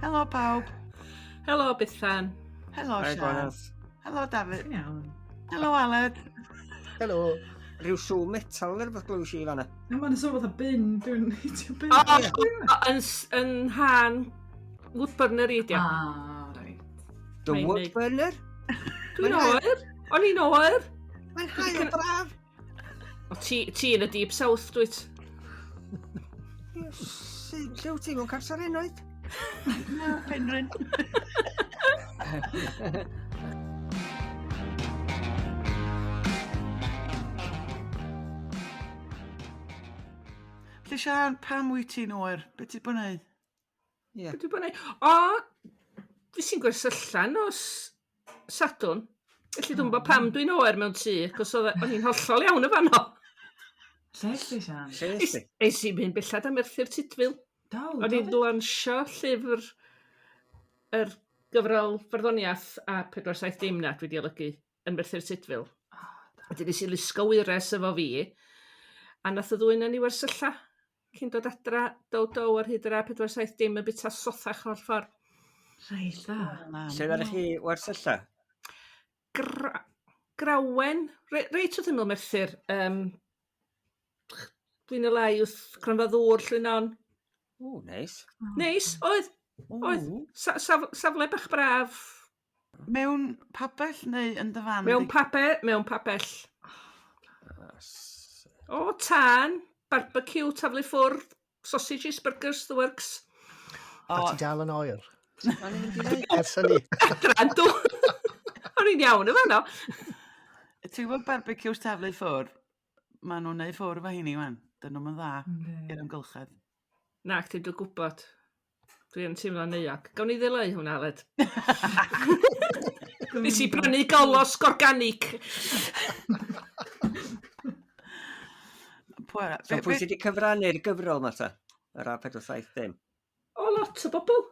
Helo pawb. Helo Bethan. Helo Fyw Siân. Gwanas. Helo Dafydd. Iawn. Helo Aled. Helo. Rhyw sŵ metal neu rhywbeth glwys i fanna. Mae'n sôn fatha bin, dwi'n heitio bin. Yn rhan woodburner i dio. Right. The Mae'n wood neud- burner? Dwi'n oer. O'n i'n oer. Mae'n hael braf. O ti yn y deep south dwyt. Lle wyt ti mewn carsar ennoedd? Penryn. Felly Siân, pam wyt ti'n oer? Be ti'n bod wneud? Ie. Be dwi'n bod neud? O, fi sy'n gwersylla nos Sadwn. Felly dwi'n bod pam dwi'n oer mewn tŷ, cos o'n i'n hollol iawn y fanno. Lle ysdi, Sian? Lle Eis ysdi? i'n mynd bellad am Merthyr Tudfil. O'n i'n lansio llyfr yr gyfrol farddoniaeth a 4-7 Deimna dwi wedi olygu yn Merthyr Tudfil. Wedyn nes i lusgo wires efo fi, a nath y ddwy'n yn i wersylla. Cyn dod adra, dow ar hyd yr A4-7 Deimna bita sothach o'r ffordd. Reit dda. Lle ddech chi wersylla? Grawen, reit wrth ymyl Merthyr. Dwi'n y lai wrth Cronfa Ddŵr, Llynon. O, neis. Neis, oedd. Safle bach braf. Mewn papell neu yn dy fan? Mewn papell. O, tân, barbecue, taflu ffwrdd, sausages, burgers, the works. A ti dal yn oer? Ers hynny. Grandw. O'n i'n iawn y fanno. Ti'n gwybod barbecues taflu ffwrdd? Maen nhw'n neud ffwrdd efo hynny, wan. Dyn nhw'n dda i'r ymgylchedd. Na, chdi, dwi'n gwybod. Dwi'n teimlo'n neuog. Gawn ni ddileu hwnna, Aled. Nes i brynu golosg organic. So pwy sydd wedi cyfrannu'r gyfrol ma ta? Yr A4-7 dim? O, lot o bobl.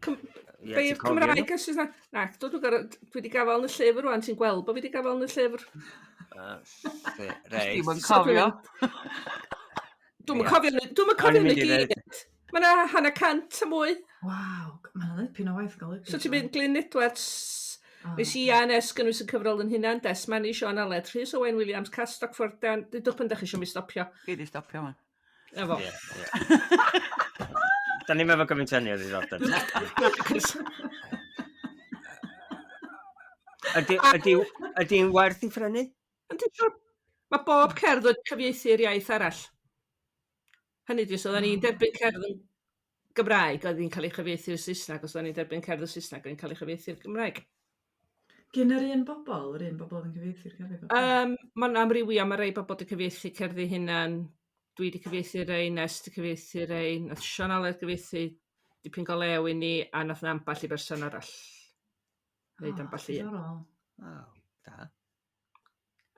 Ie, Beir ti'n cofio Cymraeg nhw? a Saesneg. Na, dwi wedi gafal yn y llyfr rwan, ti'n gweld bod fi wedi gafal yn y llyfr. Reit. Ti'n cofio? Dwi'n Ie. cofio O'n i'n yn y mynd i ddeud. gyd. Mae yna hanner cant a mwy. Waw, mae'n lepyn o waith golygu. So ti'n mynd Glyn Edwards, Nes i A&S gynnwys y cyfrol yn hunan, Desmani, Siôn Aled, Rhys Owen Williams, Cas Stockford, dydwch pan da chi eisiau mi stopio. Gei di stopio man. Efo. Da ni'n meddwl gymaint hynny o ddiddordeb. Ydy'n werth i ffrynu? Mae bob cerdd wedi cyfieithu'r iaith arall. Hynny di, so oedden ni'n derbyn cerdd yn Gymraeg, oedd hi'n cael ei chyfieithu'r Saesneg, os oedden ni'n derbyn cerdd y Saesneg, oedd hi'n cael ei chyfieithu'r Gymraeg. Gyn yr un bobl yn cyfieithu'r cerdd? Mae'n amrywio, mae rei bobl wedi cyfieithu cerddi hunan, dwi wedi cyfieithu rei, Nes wedi cyfieithu rei, nath Siôn Aled gyfieithu dipyn go lew i ni, a nath na amball i berson arall. Neud amball i. Da.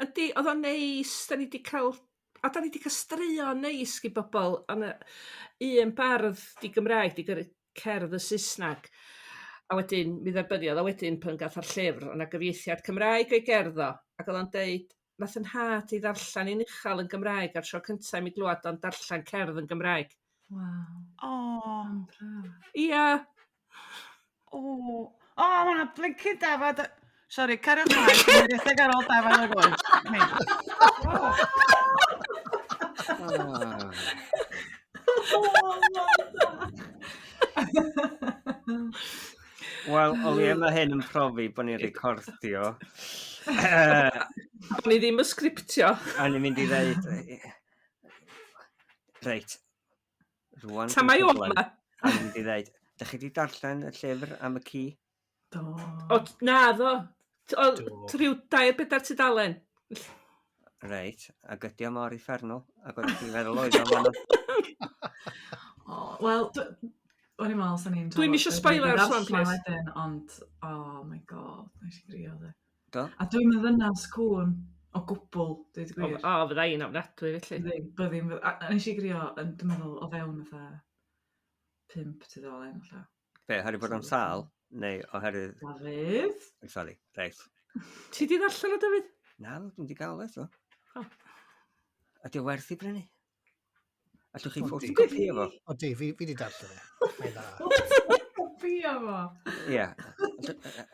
Ydy, oedd o'n neis, da ni wedi cael straeon neis i bobl, un bardd di Gymraeg, di cerdd y Saesneg, a wedyn mi dderbyniodd, a wedyn pan gath ar llyfr, o'na gyfieithiad Cymraeg o'i gerddo, ac oedd o'n deud, nath yn had i ddarllen i'n uchel yn Gymraeg, ar tro cyntaf mi glwad o'n darllen cerdd yn Gymraeg. Waw. O, Ia. ma'na blinkin Dafod. Sori, cariwch mlaen, dwi'n rhedeg ar ôl Dafod o'r gwaith. Wel, oli yma hyn yn profi bod ni'n recordio. O'n i ddim yn sgriptio. A ni'n mynd i ddeud... Reit. Rwan... Ta mae o'n yma. A ni'n mynd i ddeud, dych chi wedi darllen y llyfr am y ci? Do. O, na ddo. Rhyw 2-4 tudalen. Reit, ac ydi o mor uffernol, ac oedd chi'n feddwl oedd o'n fanno. Wel, o'n i'n meddwl, sa'n ni'n... Dwi'm isio spoiler swan, please. Wedyn, ond, oh my god, nes i grio dde. Do? A dwi'n ddynas cwn o gwbl, dweud y gwir. O, fydda i'n ofnadwy, felly. Byddai'n... A nes i grio, dwi'n meddwl, o fewn fatha 5 tudalen, lla. Be, oherwydd bod o'n sal? Neu oherwydd... Dafydd? Sori, reit. Ti di ddarllen o, David? Na, dwi'n di gael eto. O. Ydy o werth i brynu? Allwch chi O, ffotocopio fo? O di, fi di darllen e. Mae'n dda. Bia fo. Ie.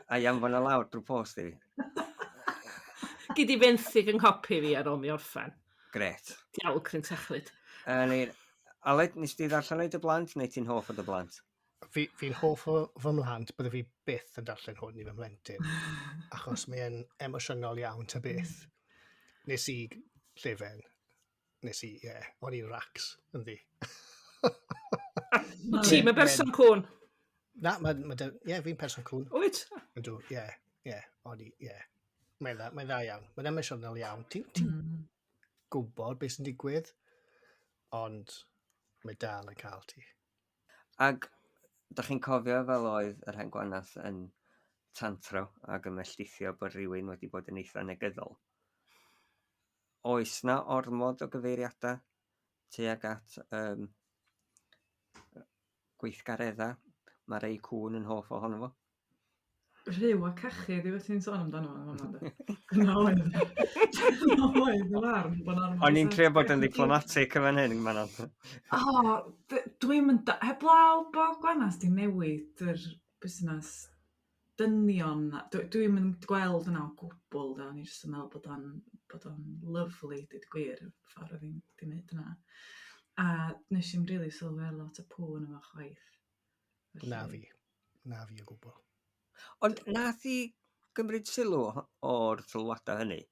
A iawn fan y lawr drwy post i fi. Gyd i fenthyg yng nghopi fi ar ôl mi orffan. Gret. Diawl cryn techlyd. Aled, nes di ddarllen oed y blant, neu ti'n hoff o'r blant? Fi'n hoff o fy mhlant, bydde fi byth yn darllen hwn i fy mlentyn. Achos mae'n emosiynol iawn ta beth. Nes i llyfen. Nes i, o'n i'n racs, ynddi. Ti'n y berson cwn? Na, fi'n person cwn. Wyt? Ydw, o'n i. Mae'n dda iawn. Mae'n emosiynol iawn. Ti'n gwybod beth sy'n digwydd, ond mae dal yn cael ti. Ag, da chi'n cofio fel oedd yr Hen Gwanas yn tantro ac yn melltithio bod rhywun wedi bod yn eitha negyddol. Oes na ormod o gyfeiriadau tuag at gweithgareddau? Mae rei cwn yn hoff ohono fo. Rhyw a cachu, di wyt ti'n sôn amdano fo. Gwna oedd. O'n i'n trio bod yn diplomatic yn fan hyn, Manon. Dwi'n mynd... Heblaw bod Gwanas di newid yr busnes dynion. Dwi'n mynd gweld yna o gwbl, da. O'n i jyst yn meddwl bod o'n lyflu, dyd gwir, y ffordd oedd hi'n gwneud yna. A nes i'n rili sylweddol lot o pŵn yma chwaith. Na fi o gwbl. Ond nath i gymryd sylw o'r sylwadau hynny,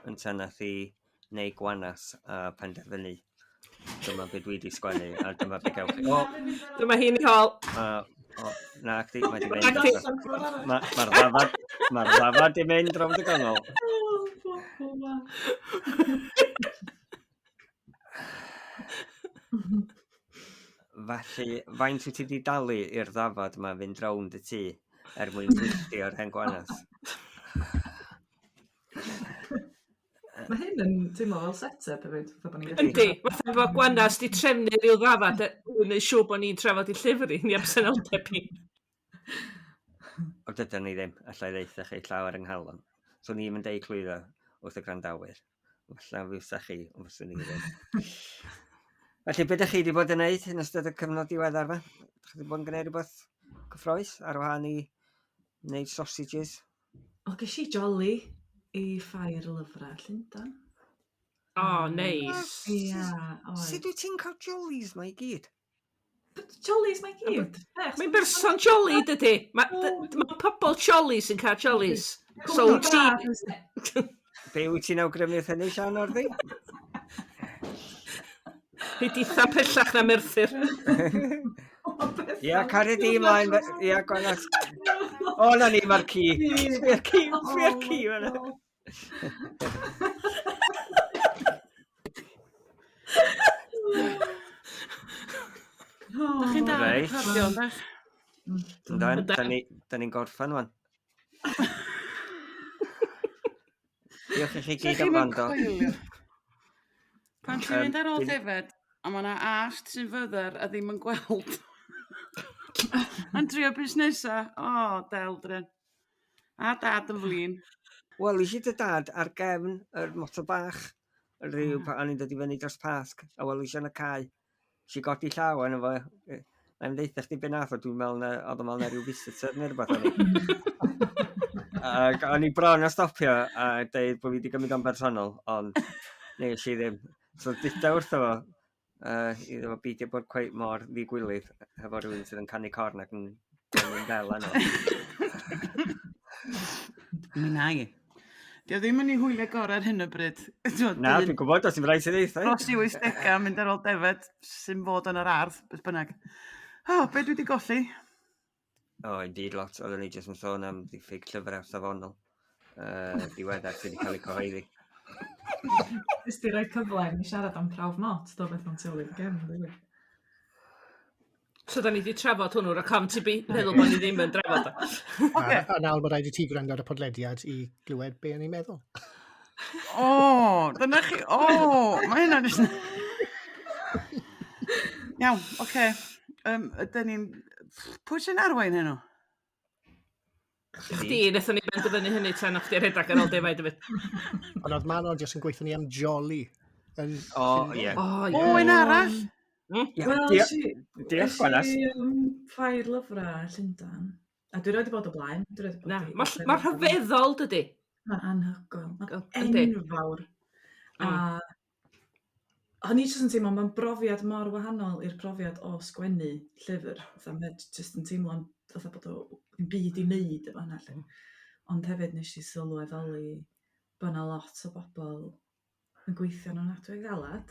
yn tan nath i neu Gwanas a penderfynu. Dyma beth dwi wedi sgwennu, a dyma beth gewch chi. Dyma hi'n i hol. Na, acti, mae di mynd. Mae'r ddafad di mynd rownd y gongol. Felly, faint wyt ti wedi dalu i'r ddafad yma fynd rownd y tŷ mwyn gwyllti o'r Hen Gwanas? Mae hyn yn teimlo fel set-up hefyd. Yndi, fatha bod Gwanas di trefnu rhyw ddafad yn ei siw bod ni'n trafod i llyfru ni absenoldeb i. O dydyn ni ddim, allai ddeitha chi llawer yng nghalon. So ni'n mynd ei clwyddo wrth y grandawyr. Falle fywsa chi, ond fyswn ni ddim. Felly, beth ydych chi wedi bod yn neud yn ystod y cyfnod diweddar fa? Ydych chi wedi bod yn gwneud rhywbeth cyffroes ar wahân i wneud sausages? O, ges i jolly i ffair y lyfrau Llundain. O, neis. Ia, oed. Sut wyt ti'n cael jollies ma i gyd? Jollies mae gyd. Mae'n berson jolly, dydy. Mae pobl jolly sy'n cael jollies. So, ti... Be wyt ti'n awgrymu'r hynny, Siân Northey? Hi ditha pellach na Merthyr. Ia, cario di ymlaen. Ia, Gwanas. O, na ni, mae'r ci. Sbia'r ci. Da chi'n dal yn recordio, ydych? Da ni'n gorffan wan. Diolch i chi gyd am wrando. Pan ti'n mynd ar ôl Defaid, a mae yna allt sy'n fyddar a ddim yn gweld. Yn trio busnesa. O, deldren. A dad yn flin. Wel, eisiau dy dad ar gefn yr motor bach. Rhyw pan o'n i'n dod i fyny dros Pasg. A wel, eisiau yn y cae. Eisiau godi llaw yn efo. Na'n ddeitha chdi be nath o, dwi'n meddwl na oedd o'n meddwl na rhyw visitor neu rhywbeth o'n i. Ac o'n i bron a stopio a dweud bod fi wedi gymryd o'n bersonol, ond nes i ddim. So dyda wrtho fo, iddo fo beidio bod cweith mor ddigwylydd efo rhywun sydd yn canu corn ac yn gwneud fel yno. Mi na i. Dio ddim yn ei hwyliau gorau ar hyn o bryd. Na, dwi'n gwybod, os yw'n rhaid sydd eithaf. Dros i 80 mynd ar ôl Defaid sy'n fod yn yr ardd, beth bynnag. O, be dwi wedi golli? O, indeed lot. Oedden ni jyst yn sôn am ddiffyg llyfrau safonol. Diweddar sydd wedi cael ei cyhoeddi. Ys di roi cyfle i siarad am prawf not, do beth o'n tywydd gen. So, da ni wedi trafod hwnnw o'r com ti meddwl bod ni ddim yn drafod o. A nawr mae rhaid i ti gwrando ar y podlediad i glywed be o'n i'n meddwl. O, dyna chi. O, mae hynna jyst... Iawn, oce. Ydyn ni'n... Pwy sy'n arwain heno? Chdi, nethon ni benderfynu hynny tan o'ch di rhedeg ar ôl Defaid hefyd. Ond oedd Manon jyst yn gweithio ni am jolly. O, ie. O, un arall? Wel, Diolch Gwanas. ffair lyfrau Llundain. A dwi roed i bod o blaen. Na, Mae'n rhyfeddol, dydy. Mae'n anhygoel. Mae'n Yndi. enfawr. A o'n i jyst yn teimlo, mae'n brofiad mor wahanol i'r profiad o sgwennu llyfr. Mae'n jyst yn teimlo'n fatha bod o'n byd i wneud efo hynna. Ond hefyd nes i sylweddoli bod yna lot o bobl yn gweithio nhw'n adwy galad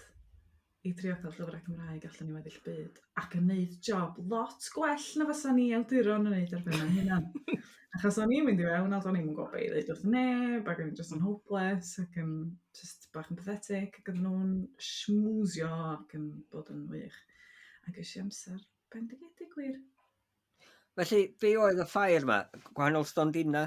i trio cael llyfrau Cymraeg allan i weddill byd ac yn neud job lot gwell na fysa ni awduron yn neud ar ben o'n hynna. Achos o'n i'n mynd i fewn, ond o'n i'n gwybod beth i ddeud wrth neb, ac o'n i'n just yn hopeless, ac yn just bach yn pathetic, ac yn nhw'n smwsio ac yn bod yn wych. Ac eisiau amser bendigedig gwir. Felly, be oedd y ffair yma? Gwahanol stondina?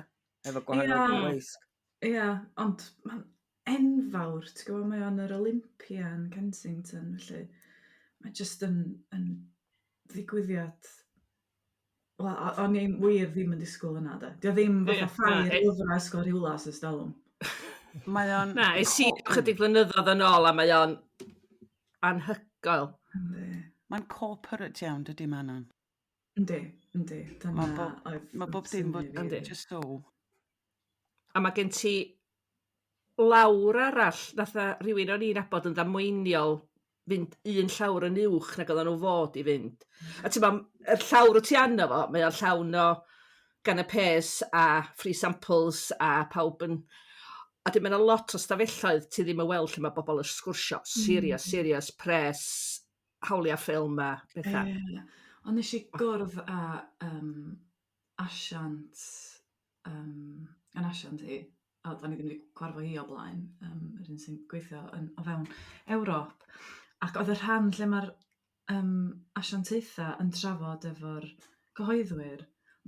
Efo gwahanol gweisg? Ia, ond mae'n enfawr, ti'n gwybod, mae o'n yr Olympia yn Kensington, felly mae jyst yn ddigwyddiad. Wel, o'n i'n wir ddim yn disgwyl yna, da. Dio ddim fatha ffair lyfrau ysgol Rhiwlas ys dalwm. Mae o'n... Na, chydig flynyddoedd yn ôl, a mae o'n anhygoel. Mae'n corporate iawn, dydy ma nhw'n. Yndi. Mae bob dim bod just so. A mae gen ti lawr arall, nath rhywun o'n i'n abod yn ddamweiniol fynd un llawr yn uwch nag oedden nhw fod i fynd. A ti'n ma, y llawr o ti anna fo, mae o'n llawn o ganapés a free samples a pawb yn... A dim yna lot o stafelloedd ti ddim yn weld lle mae bobl yn sgwrsio. Serious, pres, hawliau ffilm a bethau. Ond nes i gwrdd a asiant yn asiant hi, a da ni ddim wedi cwarfo hi o blaen, yr un sy'n gweithio o fewn Ewrop. Ac oedd y rhan lle mae'r asiantaethau yn trafod efo'r cyhoeddwyr,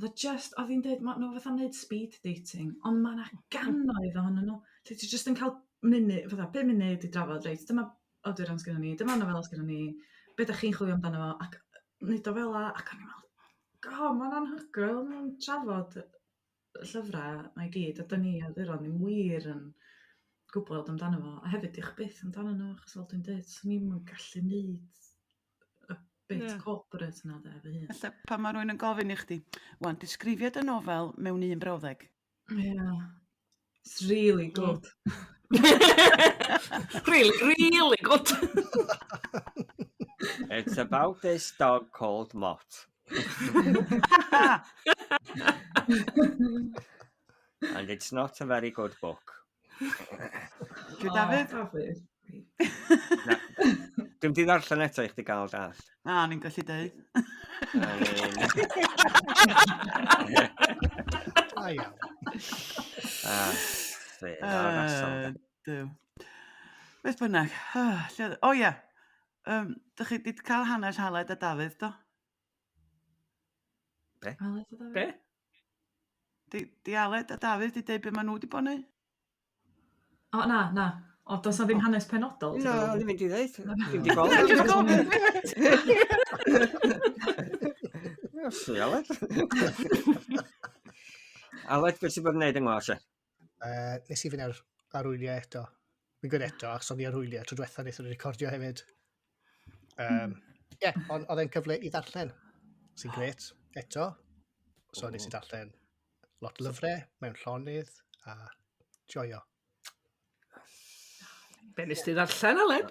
oedd hi'n dweud, maen nhw fatha'n neud speed dating, ond mae yna gannoedd ohonyn nhw. Lle ti jyst yn cael 5 munud i drafod, reit, dyma awduron sgynnon ni, dyma nofel sgynnon ni, be da chi'n chwilio amdano fo, ac wneud o fel la, ac o'n i'n meddwl, mae'n anhygoel, mae'n trafod y llyfrau mae i gyd, a da ni awduron ni'n wir yn gwybod amdano fo, a hefyd i'ch byth amdano nhw, achos fel dwi'n dweud, so ni'n gallu neud y bit corporate yna da efo hyn. Felly, pan mae rhywun yn gofyn i chdi, wan, disgrifiad y nofel mewn un brawddeg. Yeah. It's really good. really good. It's about this dog called Mott. And it's not a very good book. Dwi'n Dafydd? Dwi'n di ddarllen eto i chdi gael dall. Ni'n gallu deud. A iawn. Dyw. Beth bynnag. O ia. Dych chi wedi cael hanes Haled a Dafydd, do? Be? Di Aled a Dafydd di deud be maen nhw wedi bod neud? O, na. O, does na ddim hanes penodol? No, ddim mynd i ddeud. Ddim di gweld. Just gofyn. Swy, Aled. Aled, beth sy'n bod yn neud yng Ngwasio? Nes i fynd ar wyliau eto. Fi'n gwneud eto, achos o'n i ar wyliau tro diwetha wnaethon ni recordio hefyd. Ond oedd e'n cyfle i ddarllen. Sy'n gret eto. So nes i darllen lot lyfrau mewn llonydd a joio. Be nes ti ddarllen, Aled?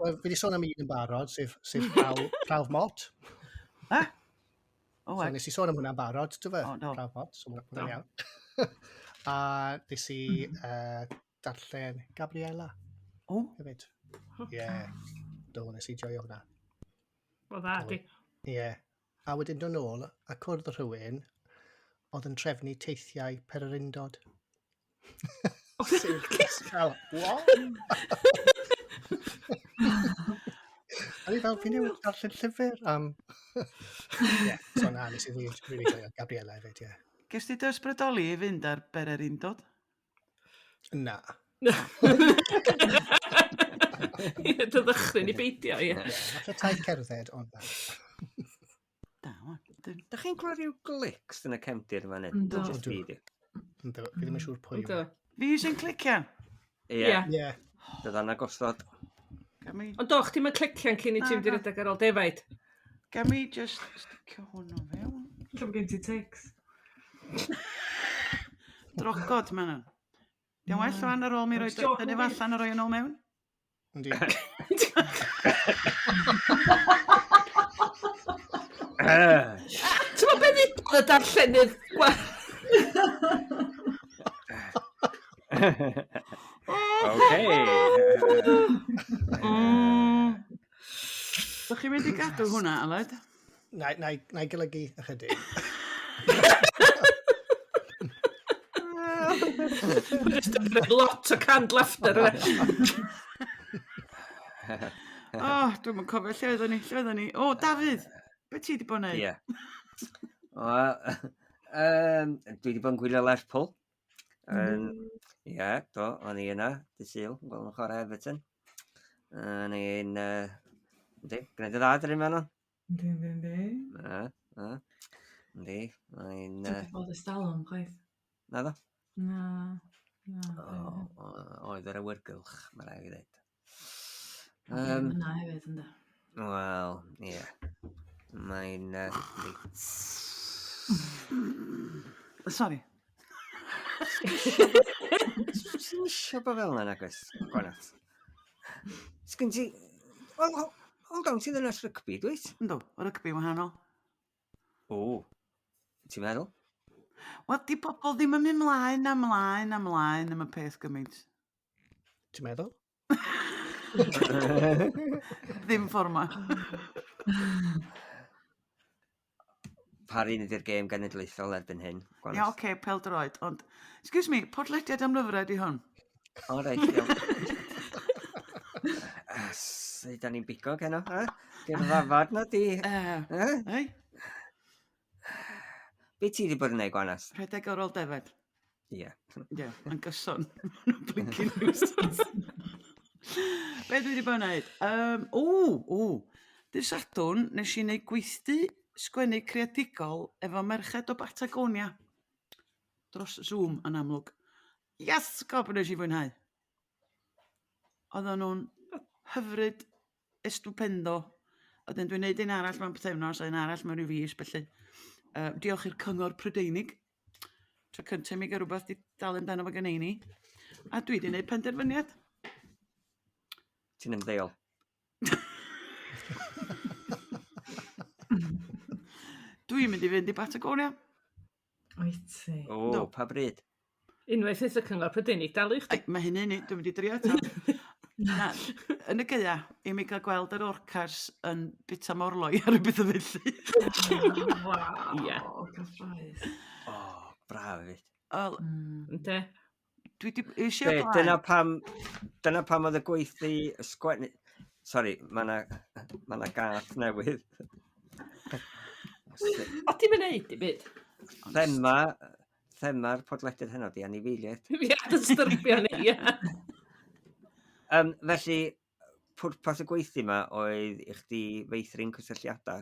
Wel, fi wedi sôn am un yn barod, sef Prawf Mott. So nes i sôn am hwnna'n barod, dwi'n fe? Prawf Mott, so hwnna'n iawn. A nes i darllen Gabriela. Hefyd. Do, nes i joio hwnna. O dda, di. A wedyn dod nôl, a cwrdd rhywun oedd yn trefnu teithiau Pererindod. What? A ni fel, fi newydd darllen llyfr am... so na, nes i really joio Gabriela hefyd, Ges ti dy ysbrydoli i fynd ar Bererindod? Na. Dy ddychryn i beidio, Fath o taith cerdded, ond na. Da chi'n gweld rhyw glics yn y cefndir yma nid? Yndw. Fi ddim yn siŵr pwy yw. Fi sy'n clicio? Ie. Bydda'n agosod. Ond doch, ti'n mynd clician cyn i ti'n mynd i redeg ar ôl Defaid. Gam i just sticio hwnnw fewn. Lle bod gen ti tics. Drogod, ma' nhw. Diolch well rhan ar ôl mi roi dynnu fallan a roi yn ôl mewn. Yndi. Ti'n mynd beth i y darllenydd? Okei. Ydych chi'n mynd i gadw hwnna, Aled? Na i golygu ychydig. Just yn rhaid lot o canned laughter. Dwi'n mynd cofio lle oedden ni. O, Dafydd, beth ti wedi bod yn neud? Ie. Dwi wedi bod yn gwylio Lerpwl. Ie, do, o'n i yna, dy Sul, yn gweld yn chwarae Everton. O'n i'n... gwneud y dda dyn ni'n meddwl? Yndi. Yndi, mae'n... Ti'n bod ystalwm, chwaith? Na do? Na. Oedd yr awyrgylch, mae rai i ddweud. Yna hefyd, ynddo. Wel, ie. Mae'n... Sori. Sy'n isio bod fel yna, agos, Gwanas. Sgyn ti... Hold on, ti'n ddynas rygbi, dweud? Ynddo, o rygbi wahanol. O, ti'n meddwl? Wel, di bobl ddim yn mynd mlaen am y peth gymaint. Ti'n meddwl? Ddim ffordd ma. Parry nid i'r gêm genedlaethol erbyn hyn, Gwanas. Ia, oce, pêl-droed, ond... Excuse me, podlediad am lyfrau di hwn? O, reit, iawn. Sut da ni'n bigo gen o, ha? Di'r ddafad na di... Ei? Be ti wedi bod yn neud, Gwanas? Rhedeg ar ôl Defaid. Ie. Ie, yn gyson. Blinking nuisance. Be dwi wedi bod yn neud? Dydd Sadwrn, nes i wneud gweithdy sgwennu creadigol efo merched o Patagonia. Dros Zoom yn amlwg. Yes, gob nes i fwynhau. Oedden nhw'n hyfryd estupendo. Oedden dwi'n neud un arall mewn pythefnos a un arall mewn rhyw fis, felly. Diolch i'r cyngor Prydeinig. Tro cyntaf mi gael rhywbeth di dal yn dan o gan ni. A dwi wedi gwneud penderfyniad. Ti'n ymddeol? Dwi'n mynd i fynd i Patagonia. Oeti. O, pa bryd? Unwaith eith y cyngor Prydeinig dal i'ch di. Mae hynny ni, dwi'n mynd i drio eto. Na, yn y gaea, i mi gael gweld yr orcas yn bita morloi ar y beth o felly. Waw. Ie. Cyffroes. O, braf fyd. Wel, Ynde? dwi wedi eisiau Be, dyna pam oedd y gweithdi sgwennu... Sori, mae na gath newydd. O, ti'n mynd neud i byd? Thema'r podlediad heno di anifeiliaid. Ie, dystrbio ni, ie. Felly, pwrpas y gweithdi yma oedd i chdi feithrin cysylltiadau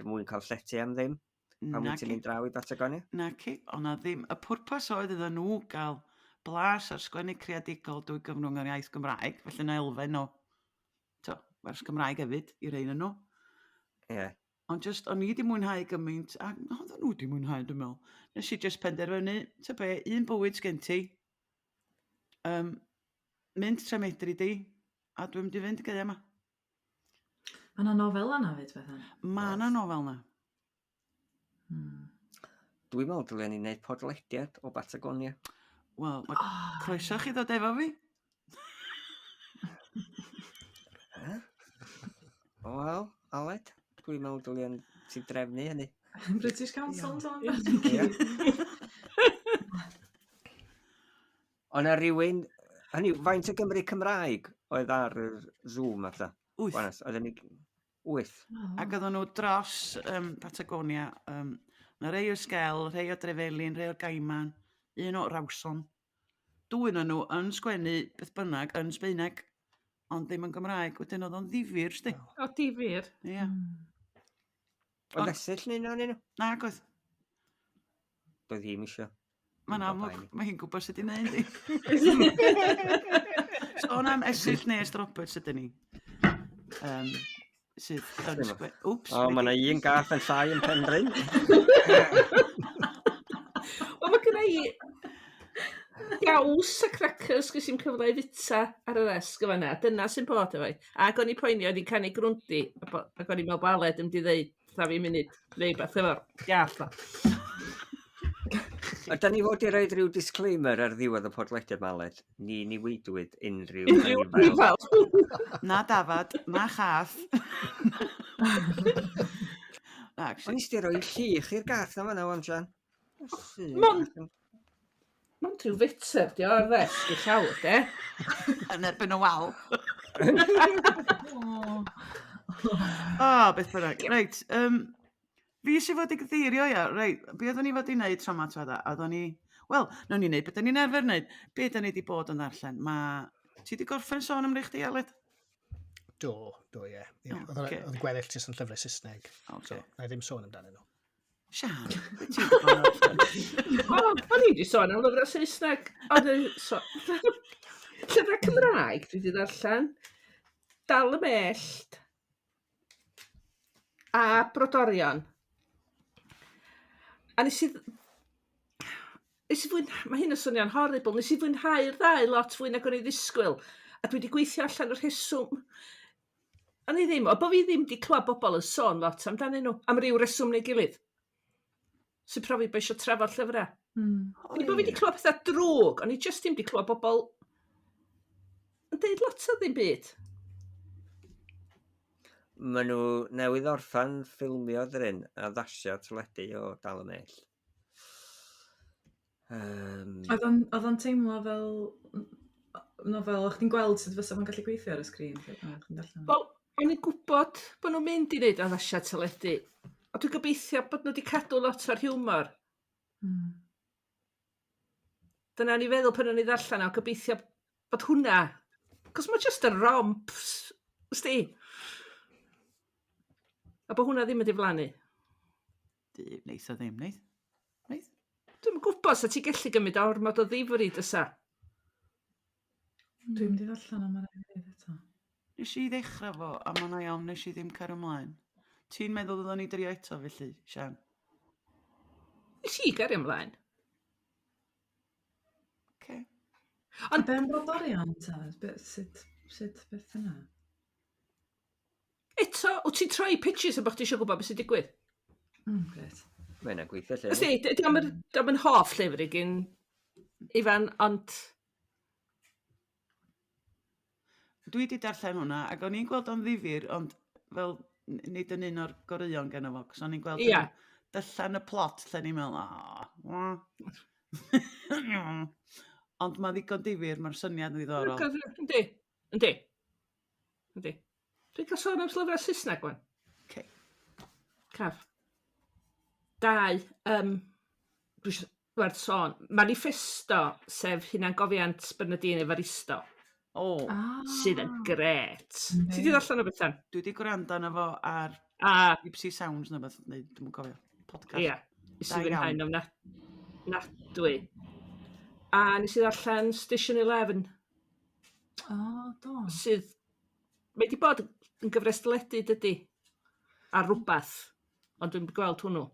mwyn cael llety am ddim? Pan wyt ti'n mynd draw i Patagonia? Naci, ond na ddim. Y pwrpas oedd iddyn nhw gael blas ar sgwennu creadigol drwy gyfrwng yr iaith Gymraeg, felly na elfen o wers Gymraeg hefyd i rein yn nhw. Ie. Ond just, o'n i wedi mwynhau gymaint, a oedden nhw wedi mwynhau, dwi'n meddwl. Nes i just penderfynu, ta be, un bywyd sgen ti, mynd tre medru di, a dwi'n mynd i fynd y gaea yma. Mae yna nofel yna fyd, Bethan? Mae yna nofel yna. Dwi'n meddwl dylen ni wneud podlediad o Patagonia. Wel, croeso chi ddod efo fi. Wel, Aled, dwi'n meddwl dylen ti'n drefnu hynny. British Council yn sôn. Ond na rhywun, hynny, faint o Gymru Cymraeg oedd ar y Zoom a 8. Oedden ni 8. Ac oedden nhw dros Patagonia, na rei o Sgel, rei o Drefelin, rei o Gaiman, un o Rawson. Dwy na nhw yn sgwennu beth bynnag yn Sbeineg, ond ddim yn Gymraeg. Wedyn oedd o'n ddifyr, sti. O, difyr. Ie. Oedd esill ni nawr nhw? Na, goedd. Doedd hi'n isio. Mae'n amlwg, mae hi'n gwybod sut i'n neud i. Sôn am esill neu estroped sydyn ni. sydd yn sgwennu. Wps. O, mae yna un gath yn llai yn Penrhyn. Wel, mae gyda i gaws a crackers gys i'n cyfle i fita ar y resg o fanna. Dyna sy'n bod efo. Ac o'n i poeni, oedd i'n canu grwndi. Ac o'n i'n meddwl baled yn di ddeud, tha fi munud, neu beth efo'r gath o. A da ni fod i roed rhyw disclaimer ar ddiwedd y podlediad maled. Ni weidwyd unrhyw Rifal. Na Dafad, na Chath. O'n i sti roi llich i'r gath na fanna, wan, Jan. Mae'n rhyw fiter, di o'r resg i llawer, de? Yn erbyn y wal. Beth bynnag. Reit, fi eisiau fod i gyddeirio, ia. Reit, be oeddwn ni fod i wneud tro ma tweda? Oeddwn ni... Wel, nawn ni wneud beth ni'n arfer wneud. Be da ni wedi bod yn ddarllen? Ti wedi gorffen sôn am chdi, Aled? Do, ie. Oedd gweddill jyst yn llyfrau Saesneg. So, na i ddim sôn amdanyn nhw. Sian, be ti wedi bod yn ddarllen? O'n i wedi sôn am lyfrau Saesneg. Llyfrau Cymraeg dwi wedi ddarllen. Dal y Mellt. A Brodorion. A nes i fwynhau, mae hyn yn swnio'n horrible, nes i fwynhau'r ddau lot fwy nag o'n i ddisgwyl. A dwi wedi gweithio allan o'r rheswm. O'n i ddim, o bo fi ddim wedi clywed bobl yn sôn lot amdanyn nhw, am ryw reswm neu gilydd. Sy'n profi bod eisiau trafod llyfrau. Bo fi wedi clywed pethau drwg, o'n i just ddim wedi clywed bobl yn deud lot o ddim byd. Maen nhw newydd orffan ffilmio ddryn a ddasio teledu o Dal y Mellt. Oedd o'n teimlo fel nofel, o'ch ti'n gweld sut fysa fo'n gallu gweithio ar y sgrin? Wel, o'n i'n gwybod bod nhw'n mynd i wneud addasiad teledu. A dwi'n gobeithio bod nhw wedi cadw lot o'r hiwmor. Dyna ni feddwl pan o'n i ddarllen o, gobeithio bod hwnna. Cos mae jyst yn romp, ysdi. A bod hwnna ddim wedi flannu. Neith o ddim, neith? Dwi'n gwybod sa ti gallu gymryd a ormod o ddifri dysa. Dwi'n mynd i ddarllen am yr rhaid eto. Nes i ddechrau fo, a ma'na iawn nes i ddim cario ymlaen. Ti'n meddwl oeddwn ni drio eto felly, Sian? Nes i gario ymlaen. Okay. Ond be'n Brodorion ta? Sut beth yna? Eto, wyt ti'n troi pitches a bod ti eisiau gwybod beth sy'n digwydd? Gret. Mae yna gweithio lle. Ysdi, diolch yn hoff llyfr i gyn Ifan, ond... Dwi wedi darllen hwnna, ac o'n i'n gweld o'n ddifyr, ond fel nid yn un o'r goreuon gen o fo, cos o'n i'n gweld dyllan y plot, lle ni'n meddwl, ond mae ddigon difyr, mae'r syniad yn ddiddorol. Yndi. Dwi'n cael sôn am llyfrau Saesneg, gwan. Okay. Caf. 2, dwi'n werth sôn, manifesto, sef hunangofiant Bernadine Evaristo. Sydd yn gret. Ti wedi ddarllen o Bethan? Dwi wedi gwrando arno fo ar BBC Sounds neu beth, neu dwi'n cofio, podcast. Ia, sydd yn hain o'n nadwy. A nes i ddarllen Station 11. Do. Sydd, mae wedi bod yn gyfres dyledu dydy. A rhywbeth, ond dwi'n gweld hwnnw.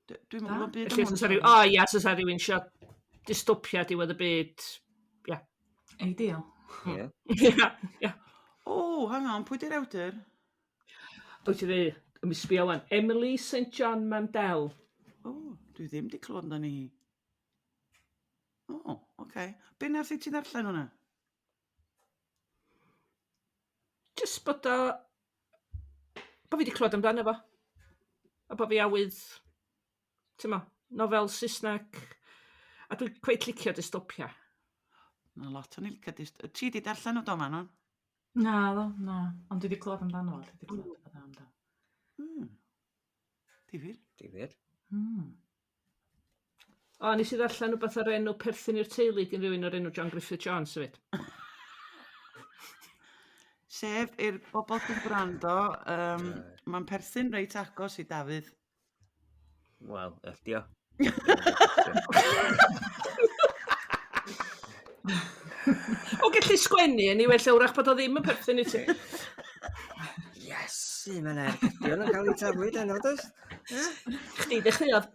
Dwi'n meddwl o'n byd yn hwnnw. Sa rhywun eisiau dystopia diwedd y byd. Ia. Ideal. Ia. Hang on, pwy di'r awdur? Wyt ti dweud, ym sbio wan, Emily St John Mandel. Dwi ddim di clywed amdani hi. Oce. Be nath i ti ddarllen hwnna? Just bod o... Bo fi wedi clywed amdano fo. A bo fi awydd... Ti'n mo, nofel Saesneg. A dwi'n cweith licio dystopia. Na lot o'n licio dystopia. Ti di darllen o do man o'n? Na. Ond dwi wedi clywed amdano fo. Dwi wedi clywed amdano. Difyr. Nes i ddarllen rhywbeth o'r enw Perthyn i'r teulu gyn rhywun o'r enw John Griffith Jones hefyd. Sef, i'r bobl sy'n gwrando, mae'n perthyn reit agos i Dafydd. Wel, ydi o. O gallu sgwennu yn i well wrach bod o ddim yn perthyn i ti. Sy'n mae'n ergydion yn cael ei tafwyd yno, does? Chdi dechreuodd.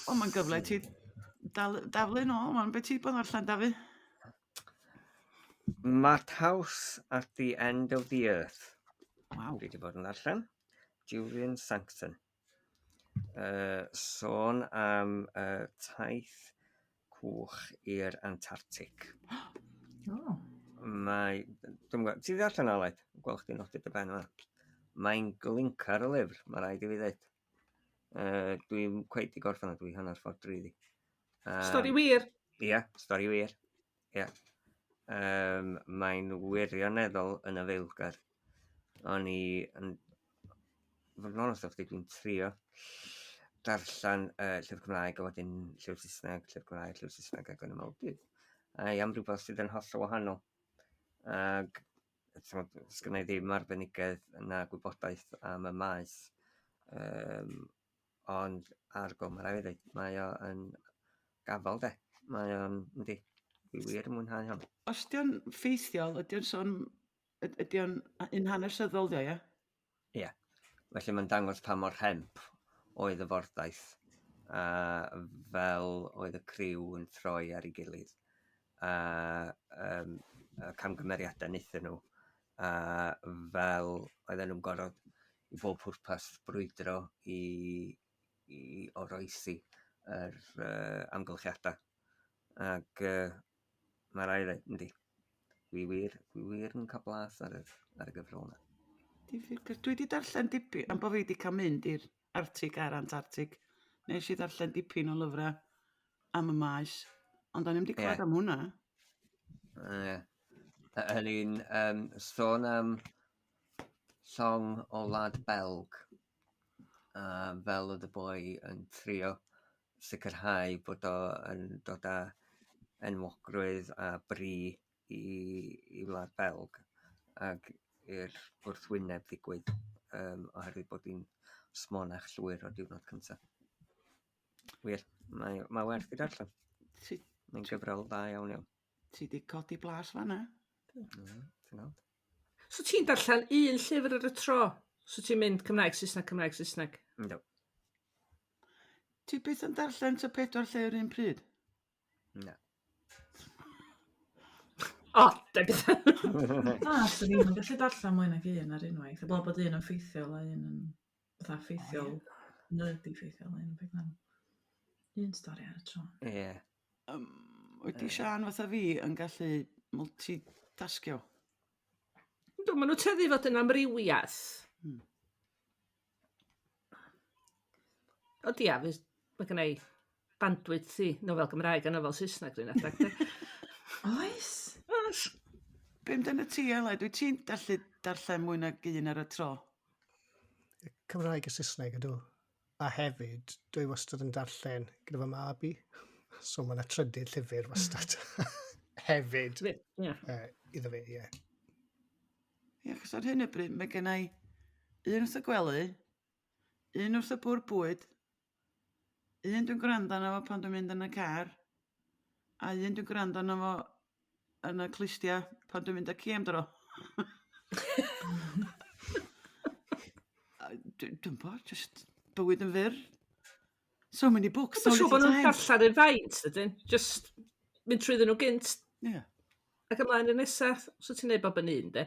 O, mae'n gyfle ti daflu nôl, mae'n beth ti bod allan, Dafi? Mat House at the End of the Earth. Waw. Dwi wedi bod yn ddarllen. Julian Sancton. Sôn am taith cwch i'r Antarctic. O. Mae... Dwi'n gwybod, ti wedi darllen Aled? Gweld chdi nodi dy ben yma. Mae'n glincar y lyfr, mae rhaid i fi ddweud. Dwi'n cweith i gorffen o, dwi hanner ffordd drwyddi. Stori wir. Ia, stori wir. Ia. Mae'n wirioneddol yn y feilgar. O'n i yn... Fod yn onest o chdi, dwi'n trio darllen llyfr Cymraeg a wedyn llyfr Saesneg, llyfr Cymraeg, llyfr Saesneg ac yn ymwneud dydd. A i am rhywbeth sydd yn hollol wahanol. Ac sgynna i ddim arbenigedd na gwybodaeth am y maes. Ond argo, mae rhaid i ddweud, mae o'n gafal de. Mae o'n, yndi, dwi wir yn mwynhau hon. Os di o'n ffeithiol, ydy o'n un hanesyddol, dio, ie? Ie. Felly mae'n dangos pa mor hemp oedd y fordaeth a fel oedd y criw yn throi ar ei gilydd a camgymeriadau wnaethon nhw a fel oedden nhw'n gorfod i bob pwrpas brwydro i oroesi yr amgylchiadau ac mae rhaid i ddweud, yndi, dwi wir yn cael blas ar y gyfrol yna. Dwi wedi darllen dipyn, am bod fi wedi cael mynd i'r Arctic a'r Antarctic. Nes i darllen dipyn o lyfrau am y maes, ond o'n i'n wedi clywed am hwnna. Yn un sôn am llong o Wlad Belg, fel oedd y boi yn trio sicrhau bod o yn dod â enwogrwydd a bri i Wlad Belg ac i'r wrthwyneb ddigwydd oherwydd bod hi'n smonach llwyr o'r diwrnod cyntaf. Wir, mae werth i darllen. Mae'n gyfrol dda iawn iawn. Ti wedi codi blas fan'na? So ti'n darllen un llyfr ar y tro? So ti'n mynd Cymraeg, Saesneg, Cymraeg, Saesneg? Ynddo. Ti beth yn darllen ta 4 llyfr un pryd? Na. O, da gyda. So ddim yn gallu darllen mwy nag un ar unwaith. Y bod un yn ffeithiol a un yn fatha ffeithiol, nerdy ffeithiol, un stori ar y tro. Ie. Wedi Siân fatha fi yn gallu multitasgio? Dwi'n maen nhw teddu fod yn amrywiaeth. O dia, mae gen i bandwyd i nofel Gymraeg a nofel Saesneg rhywun adeg. Oes? Beth yn y ti, Ela? Dwi ti'n gallu darllen mwy nag un ar y tro? Cymraeg a Saesneg ydw. A hefyd, dwi wastad yn darllen gyda fy mab i. So mae yna trydydd llyfr wastad. Hefyd. Iddo fi, ie. Ie, chos ar hyn y bryd, mae gen i un wrth y gwely, un wrth y bwr bwyd, un dwi'n gwrando arno fo pan dwi'n mynd yn y car, a un dwi'n gwrando arno fo yn y clustia pan dwi'n mynd â ci am dro. Dwi'n bod, just bywyd yn fyr. So many books. Dwi'n siŵr bod nhw'n darllen yn faint, ydyn. Just mynd trwyddyn nhw gynt. Ie. Ac ymlaen y nesaf, so ti'n neud bob yn un, de.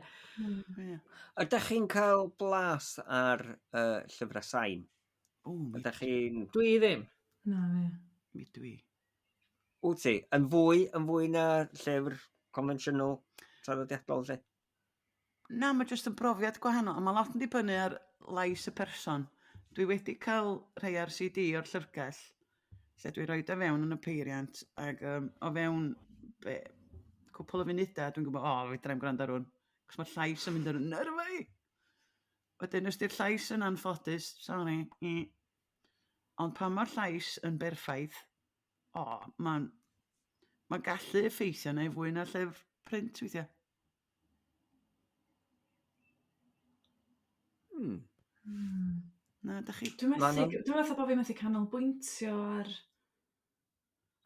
Ydych chi'n cael blas ar llyfrau sain? Ydych chi'n... Dwi ddim. Na, fi. Mi dwi. Wyt ti? Yn fwy na llyfr conventional traddodiadol, ti? Na, mae jyst yn brofiad gwahanol, a mae lot yn dibynnu ar lais y person. Dwi wedi cael rhai ar CD o'r llyfrgell, lle dwi roed o fewn yn y peiriant, ac o fewn cwpl o funudau, dwi'n gwybod, fi draem gwrando ar hwn, cos mae'r llais yn mynd yn nerfau. Wedyn, os di'r llais yn anffodus, sorry, ond pan mae'r llais yn berffaith, mae'n gallu effeithio neu fwy na llyfr print weithiau. Na, da chi... Dwi'n meddwl bod fi methu canolbwyntio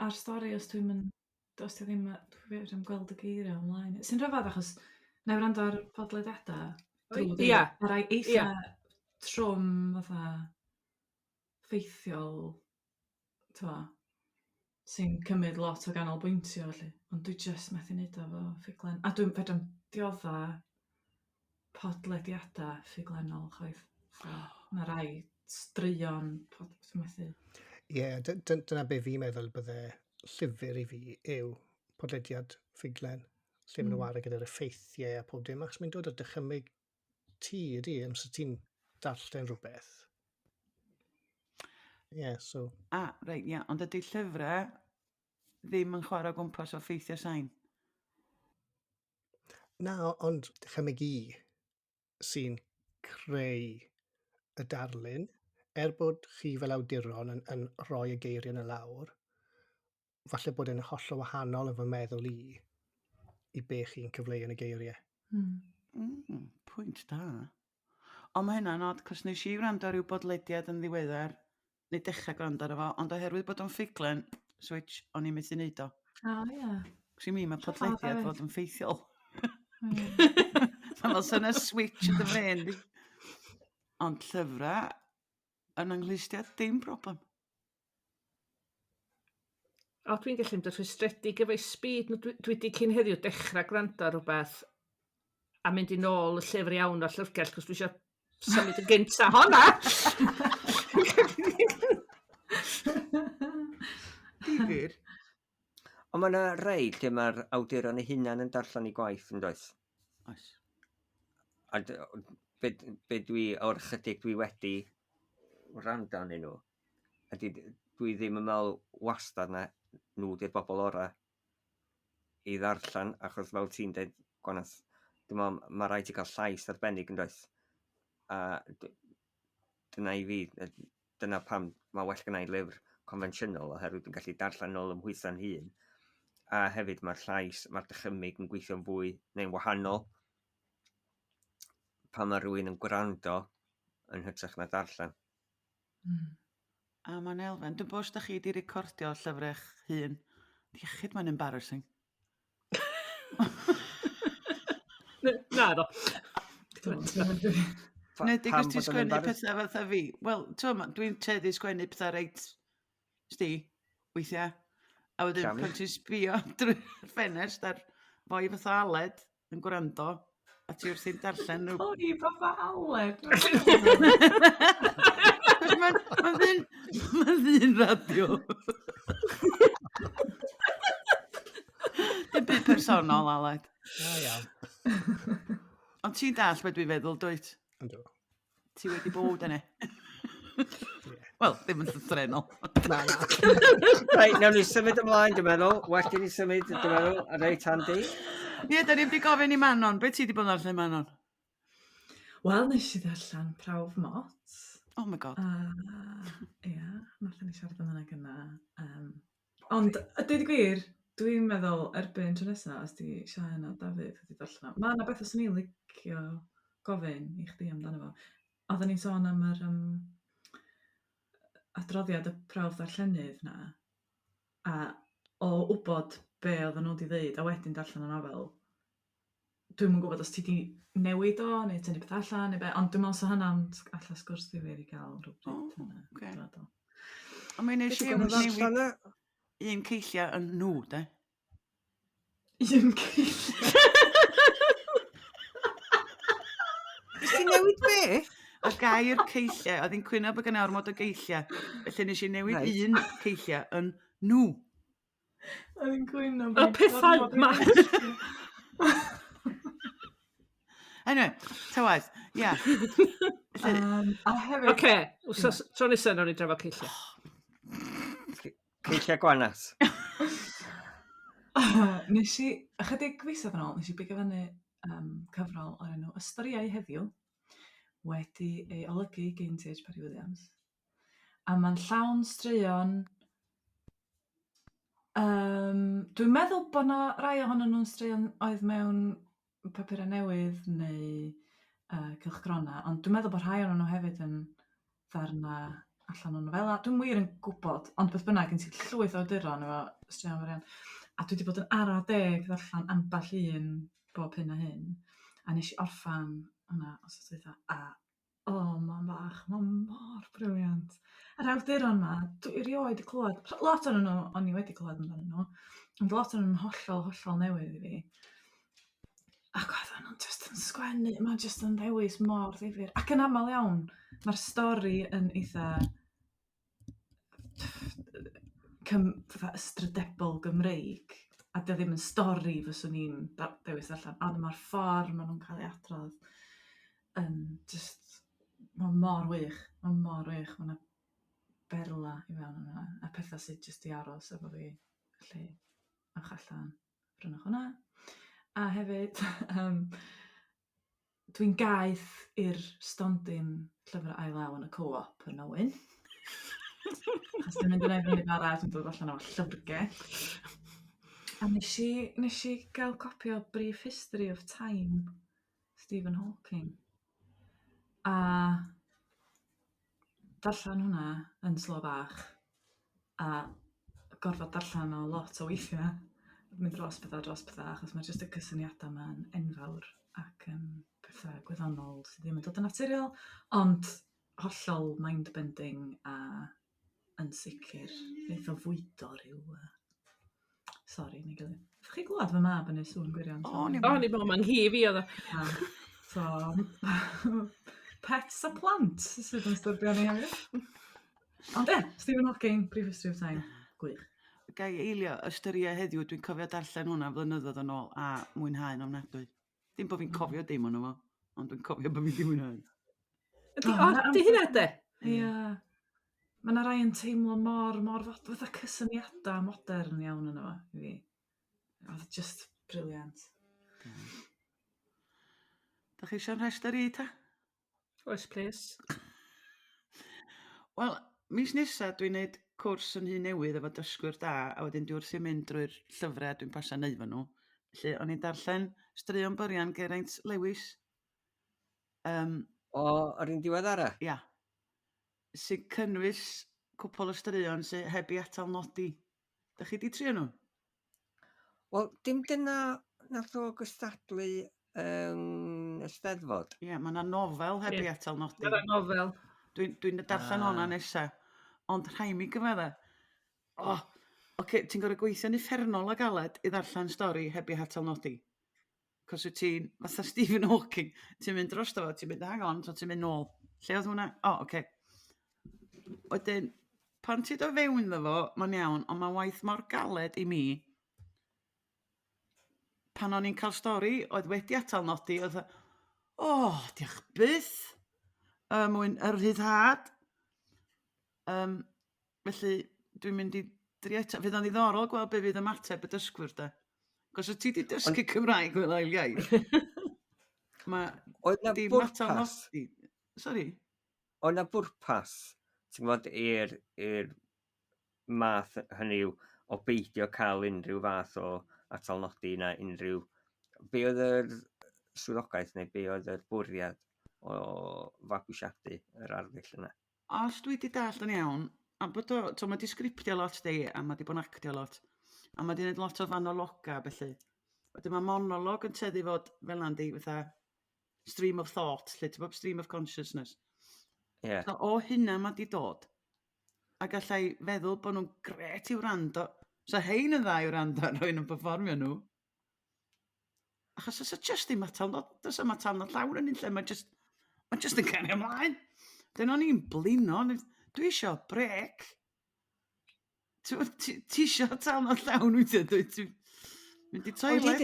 ar stori os dwi'n mynd... Os dwi'n ddim yn gweld y geiriau ymlaen. Sy'n rhyfedd achos na i wrando ar podlediadau drwg. Ia. A rai eitha trwm fatha ffeithiol, sy'n cymryd lot o ganolbwyntio felly. Ond dwi just methu neud o fo ffuglen. A dwi'n fedrai'm diodda podlediadau ffuglenol chwaith. Mae rai straeon dwi'n methu. Ie, dyna be fi'n meddwl bydde llyfr i fi yw podlediad ffuglen. Lle maen nhw ar gyda'r effeithiau a pob dim. Achos mae'n dod o dychymyg ti ydi, amser ti'n darllen rhywbeth. Ie, so... Reit, ia. Ond ydy llyfrau ddim yn chwarae gwmpas o ffeithiau sain? Na, ond dychymyg i sy'n creu y darlun, bod chi fel awduron yn rhoi y geiriau yn y lawr, falle bod e'n hollol wahanol yn fy meddwl i be chi'n cyfleu yn y geiriau. Pwynt da. Ond mae hynna'n od, cos nes i wrando rhyw bodlediad yn ddiweddar, neu dechrau gwrando ar efo, ond oherwydd bod o'n ffuglen, switch, o'n i'n methu neud o. Ia. Cos i mi, mae podlediad fod yn ffeithiol. Fel sy'n y switch yn dy fren di. Ond llyfrau yn anghlustiad, dim problem. O, dwi'n gallu mynd yn rhwystredig efo'i speed. Dwi wedi cyn heddiw dechrau gwrando ar rhywbeth a mynd i nôl y llyfr iawn o'r llyfrgell, cos dwi eisiau symud yn gynta honna. Difyr. Ond mae yna rei lle mae'r awduron eu hunain yn darllen eu gwaith yn does. Oes. A be dwi, o'r chydig dwi wedi wrando arnyn nhw, ydy dwi ddim yn meddwl wastad na nhw di'r bobl orau i ddarllen, achos fel ti'n dweud, Gwanas, dwi'n meddwl mae rhaid i cael llais arbennig yn does. A dyna i fi, dyna pam mae well gynnau lyfr confensiynol, oherwydd dwi'n gallu darllen nôl ymhwytho'n hun. A hefyd mae'r llais, mae'r dychymyg yn gweithio'n fwy neu'n wahanol. Pan mae rhywun yn gwrando yn hytrach na darllen. A mae'n elfen. Dwi'n bod da chi wedi recordio llyfrach hun. Diechyd, mae'n embarrassing. Na, do. Neu dig os ti'n sgwennu pethau fatha fi. Wel, dwi'n teddu sgwennu pethau reit sti, weithiau. A wedyn, pan ti'n sbio drwy'r ffenest ar foi fatha Aled yn gwrando, a ti wrthi'n darllen nhw. Oi, fatha Aled. Mae'n ddyn radio. Dim byd personol, Aled. Ond ti'n dall beth dwi'n feddwl, dwyt? Ynddo. Ti wedi bod yna. Wel, ddim yn llythrenol. Na. Reit, nawn ni symud ymlaen, dwi'n meddwl. Well i ni symud, dwi'n meddwl, a reit handi. Ie, da ni wedi gofyn i Manon. Be ti wedi bod yn darllen, Manon? Wel, nes i ddarllen Prawf Mot. Oh my god. Ia, nath ni siarad am hynna gyna. Ond, dweud y gwir, dwi'n meddwl erbyn tro nesaf, os di Siân a Dafydd wedi darllen o. Mae yna beth os ni'n licio gofyn i chdi amdano fo. Oedden ni'n sôn am yr adroddiad y prawf ddarllenydd na, a o wybod be oedden nhw wedi ddeud, a wedyn darllen y nofel. Dwi'm yn gwybod os ti wedi newid o, neu tynnu beth allan, neu be, ond dwi'n meddwl sa hynna'n allan sgwrs ddifyr i gael rhywbryd hynna. Ond mae'n eisiau newid un ceilliau yn nhw, de? Un ceilliau? Ys ti newid be? Y gair ceilliau, oedd hi'n cwyno bod gyda ormod o geilliau. Felly nes i newid un ceilliau yn nhw. Oedd hi'n cwyno Y pethau ma. Anyway, tywedd, ia. Oce, tro nesaf nawn ni drafod ceilliau. Ceilliau Gwanas. Nes i, ychydig fisoedd yn ôl, nes i bigo fyny cyfrol o'r enw Ystoriau Heddiw, wedi ei olygu gan Parry Williams. A mae'n llawn straeon. Dwi'n meddwl bod yna rai ohonyn nhw'n straeon oedd mewn papurau newydd neu cylchgrona, ond dwi'n meddwl bod rhai ohonyn nhw hefyd yn ddarna allan o'n nofela. Dwi'n wir yn gwybod, ond beth bynnag gen ti llwyth o awduron efo straeon fawr iawn. A dwi wedi bod yn ara deg ddarllen amball un bob hyn a hyn. A nes i orffan hwnna, os oes dweud, mae'n bach, mae'n mor briliant. Yr awduron yma, dwi rioed i clywed, lot o'n nhw, o'n i wedi clywed amdano nhw, ond lot o'n nhw'n hollol newydd i fi. Ac oedden nhw'n just yn sgwennu, mae'n just yn ddewis mor ddifyr. Ac yn aml iawn, mae'r stori yn eitha ystrydebol Gymreig, a dy ddim yn stori fyswn i'n dewis allan, ond mae'r ffordd maen nhw'n cael ei adrodd yn just, mae'n mor wych, mae'n berla i fewn yna, a pethau sydd just i aros efo fi, felly, ewch allan, prynwch hwnna. A hefyd, dwi'n gaeth i'r stondin llyfrau law yn y co-op yn Owen. Achos dwi'n mynd yn efo ni bara, dwi'n dod allan o llyfrgell. A nes i gael copi o Brief History of Time, Stephen Hawking. A darllen hwnna yn slo bach. A gorfod darllen o lot o weithiau. Mynd dros pethau, achos mae jyst y cysyniadau yma'n enfawr ac pethau gwyddonol sydd ddim yn dod yn naturiol, ond hollol mind-bending a yn sicr beth o fwydo rhyw... Sori, neu gilydd. Fych chi glwad fy mab yn ei sŵn gwirion? O'n i meddwl ma'n hi fi oedd o. So, pets a plant sydd yn styrbio ni hefyd. Ond Stephen Hawking, Brief History of Time, gwych. Gai eilio, Ystoriau Heddiw, dwi'n cofio darllen hwnna flynyddoedd yn ôl a mwynhau'n ofnadwy. Dim bod fi'n cofio dim ond efo, ond dwi'n cofio bod fi di mwynhau. Ydy hynna de? Ia. Mae yna rai yn teimlo mor fatha cysyniadau modern iawn yno fo, i fi. Oedd just briliant. Da chi eisiau'n rhestr i ta? Oes, please. Wel, mis nesaf dwi'n neud cwrs yn hun newydd efo dysgwyr da, a wedyn dwi wrth i mynd drwy'r llyfrau dwi'n pasio neud fo nhw. Felly, o'n i'n darllen Straeon Byrian Geraint Lewis. O'r un diwedd ara? Ia. Sy'n cynnwys cwpl o straeon sy'n heb i atal nodi. Da chi di trio nhw? Wel, dim dyna nath o gystadlu Eisteddfod. Ie, mae yna nofel heb i atal nodi. Dyna'r nofel. Dwi'n darllen hwnna nesaf. Ond rhai mi gyfedda. Ti'n gorau gweithio'n uffernol a galed i ddarllen stori heb i atal nodi. Cos wyt ti'n, fatha Stephen Hawking, ti'n mynd dros fo, ti'n mynd hang on, so ti'n mynd nôl. Lle oedd hwnna? Wedyn, pan ti do fewn ddo fo, mae'n iawn, ond mae'n waith mor galed i mi. Pan o'n i'n cael stori, oedd wedi atal nodi, oedd diolch byth. Mwyn yr rhyddhad. Felly, dwi'n mynd i drio eto. Fydd o'n ddiddorol gweld be fydd ymateb y dysgwyr da. Cos o ti di dysgu Cymraeg fel ail iaith. Oedd na bwrpas. Sori. Oedd na bwrpas, ti'n gwybod, i'r math hynny o beidio cael unrhyw fath o atalnodi na unrhyw. Be oedd yr swyddogaeth neu be oedd yr bwriad o fabwysiadu yr arddull yna? Os dwi wedi dall yn iawn, a bod mae di sgriptio lot di, a mae di bod yn actio lot, a mae di wneud lot o fanologa, felly. Wedyn mae monolog yn teddu fod fel Andy, fatha stream of thought, lle ti'n bod stream of consciousness. Yeah. So, o hynna mae di dod. A gallai feddwl bod nhw'n gret i'w rando. So hein yn dda i'w rando ar rwy'n yn performio nhw. Achos os y just ddim atal not llawer yn un lle, mae just yn cario ymlaen. Dyn o'n i'n blino, dwi isio brec. Ti isio atal not llawn wyt ti? Mynd i toilet.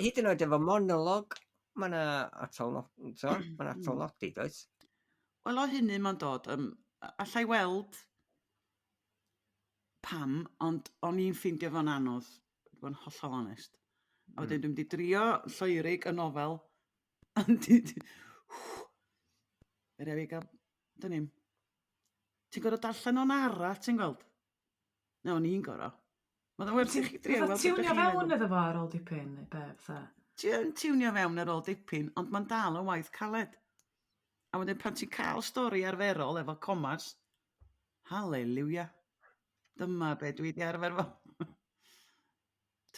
Hyd yn oed efo monolog, mae'n atal nodi, does? Wel, o hynny mae'n dod. Allai weld pam, ond o'n i'n ffeindio fo'n anodd, fo'n hollol onest. A wedyn dwi'n mynd i drio Lloerig y nofel. Yr efi gael, dyn ni'n. Ti'n gorau darllen o'n ara, ti'n gweld? Ne, o'n i'n gorau. Mae'n werth i chi drio. Fatha tiwnio fewn iddo fo ar ôl dipyn, neu be, fatha? Ti'n tiwnio fewn ar ôl dipyn, ond mae'n dal yn waith caled. A wedyn pan ti'n cael stori arferol efo comas, halleluia. Dyma be dwi wedi arfer fo.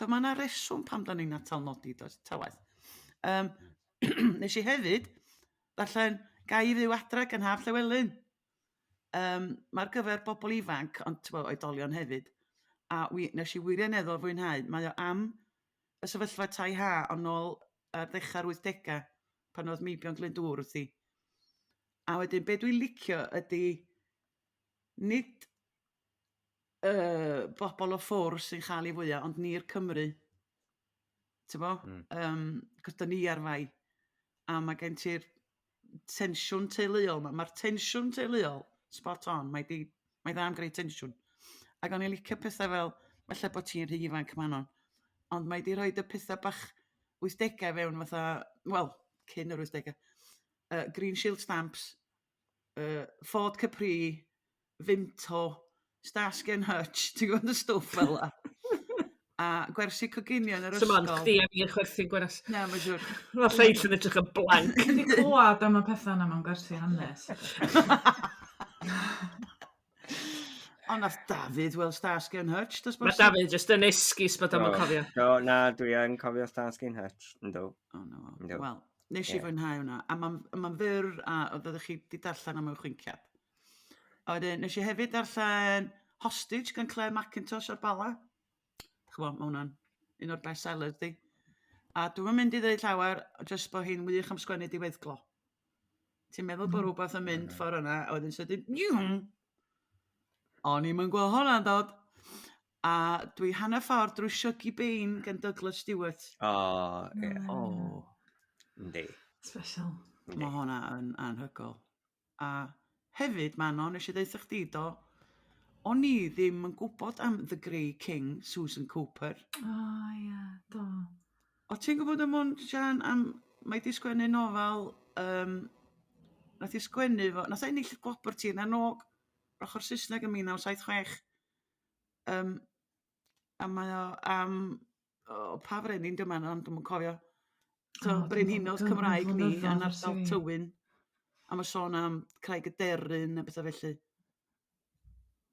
Mae yna reswm pam da ni'n atal nodi, ta waith. nes i hefyd darllen Gai Fyw Adra gan Haf Llywelyn. Mae'r gyfer bobl ifanc, ond oedolion hefyd. A nes i wirioneddol fwynhau. Mae o am y sefyllfa tai ha ond nôl ar ddechrau'r 80au pan oedd Meibion Glyndŵr wrthi. A wedyn, be dwi'n licio ydy nid bobl o ffwr sy'n chael ei fwyaf, ond ni'r Cymru. Tybo? Cos da ni ar fai. A mae gen ti'r tensiwn teuluol. Mae'r tensiwn teuluol spot on. Mae dda am greu tensiwn. Ac o'n i'n licio pethau fel, falle bod ti'n rhy ifanc manon, ond mae di roed y pethau bach 80au fewn fatha, wel, cyn yr 80au. Green Shield Stamps, Ford Capri, Vimto, Starsky and Hutch, ti'n gwybod y stwff fel la. A gwersi coginio yn yr ysgol. Sy'n chdi am i'r chwerthu'n gwanas. Na, mae'n siwr. Mae lleith yn edrych yn blank. Dwi wedi clywed am y pethau yna mewn gwersi hanes. Ond nath Dafydd wel Starsky and Hutch, does Mae Dafydd jyst yn esgus bod am y cofio. Na, dwi yn cofio Starsky and Hutch, ynddo. Wel, nes i fwynhau hwnna. A mae'n fyr, a oedd ydych chi wedi darllen am y chwinciad. A wedyn, nes i hefyd darllen Hostage gan Claire Mackintosh o'r Bala. Chbo, mae hwnna'n un o'r best sellers di. A dwi'n mynd i ddweud llawer, jyst bod hi'n wych am sgwennu diweddglo. Ti'n meddwl bod rhywbeth yn mynd ffordd yna, a wedyn sydyn, o'n i'n gweld hwnna'n dod. A dwi hanner ffordd drwy Shuggy Bain gan Douglas Stewart. Yndi. Special. Mae hwnna yn anhygol. A hefyd, Manon, nes i ddeitha chdi do, o'n i ddim yn gwybod am The Grey King, Susan Cooper. Do. O ti'n gwybod am hwn, Sian, mae di sgwennu nofel, nath i sgwennu fo, nath ennill gwobr tir na nog, ochr Saesneg yn 1976. A mae o am, pa frenin dyma, ond dwi'n cofio. Brenhinodd Cymraeg ni, yn ardal Tywyn. A mae sôn am Craig y Deryn a bethau felly.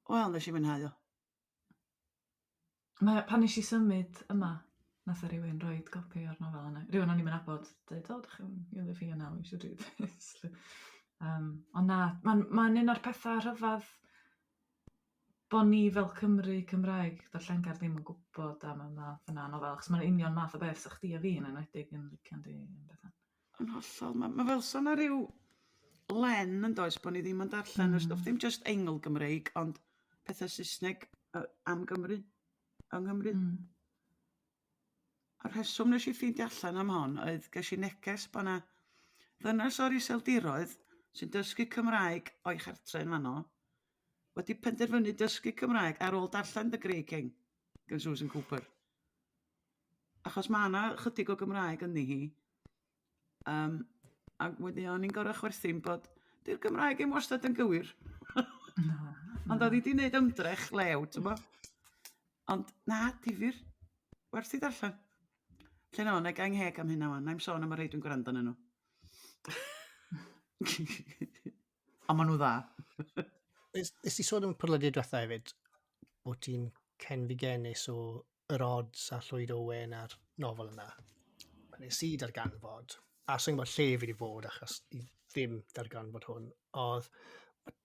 Wel, nes i fwynhau o. Pan nes i symud yma, nath rhywun rhoi copi o'r nofel yna. Rhywun o'n i'n abod, dweud, ddech chi'n yw'n fi yna, we should read this. Ond na, mae'n un o'r pethau rhyfedd bod ni fel Cymraeg, darllengar ddim yn gwybod am y math yna nofel, achos mae'n union math o beth sy'ch chdi a fi'n enwedig yn licio di yn Bethan. Yn hollol, mae fel son ar ryw len yn does bod ni ddim yn darllen y stwff, ddim just engl Gymreig, ond pethau Saesneg am Gymru, yng Nghymru. A'r rheswm nes i ffeindio allan am hon oedd ges i neges bod na ddynas o'r iseldiroedd sy'n dysgu Cymraeg o'i chartre'n fanno wedi penderfynu dysgu Cymraeg ar ôl darllen The Grey King gan Susan Cooper. Achos mae yna chydig o Gymraeg yn hi. A wedyn o'n i'n gorau chwerthu'n bod di'r Gymraeg yn wastad yn gywir. Ond oedd hi wedi gwneud ymdrech lew, ti'n bo? Ond na, difyr. Werth i darllen. Lle no, na gang heg am hynna wan. Na'i'm sôn am y rei dwi'n gwrando yn nhw. A maen nhw dda. Nes i sôn am podlediad diwetha hefyd, bod ti'n cenfigenus o yr odds a Llwyd Owen a'r nofel yna. Nes i darganfod, a sy'n gwybod lle fi wedi bod achos i ddim darganfod hwn, oedd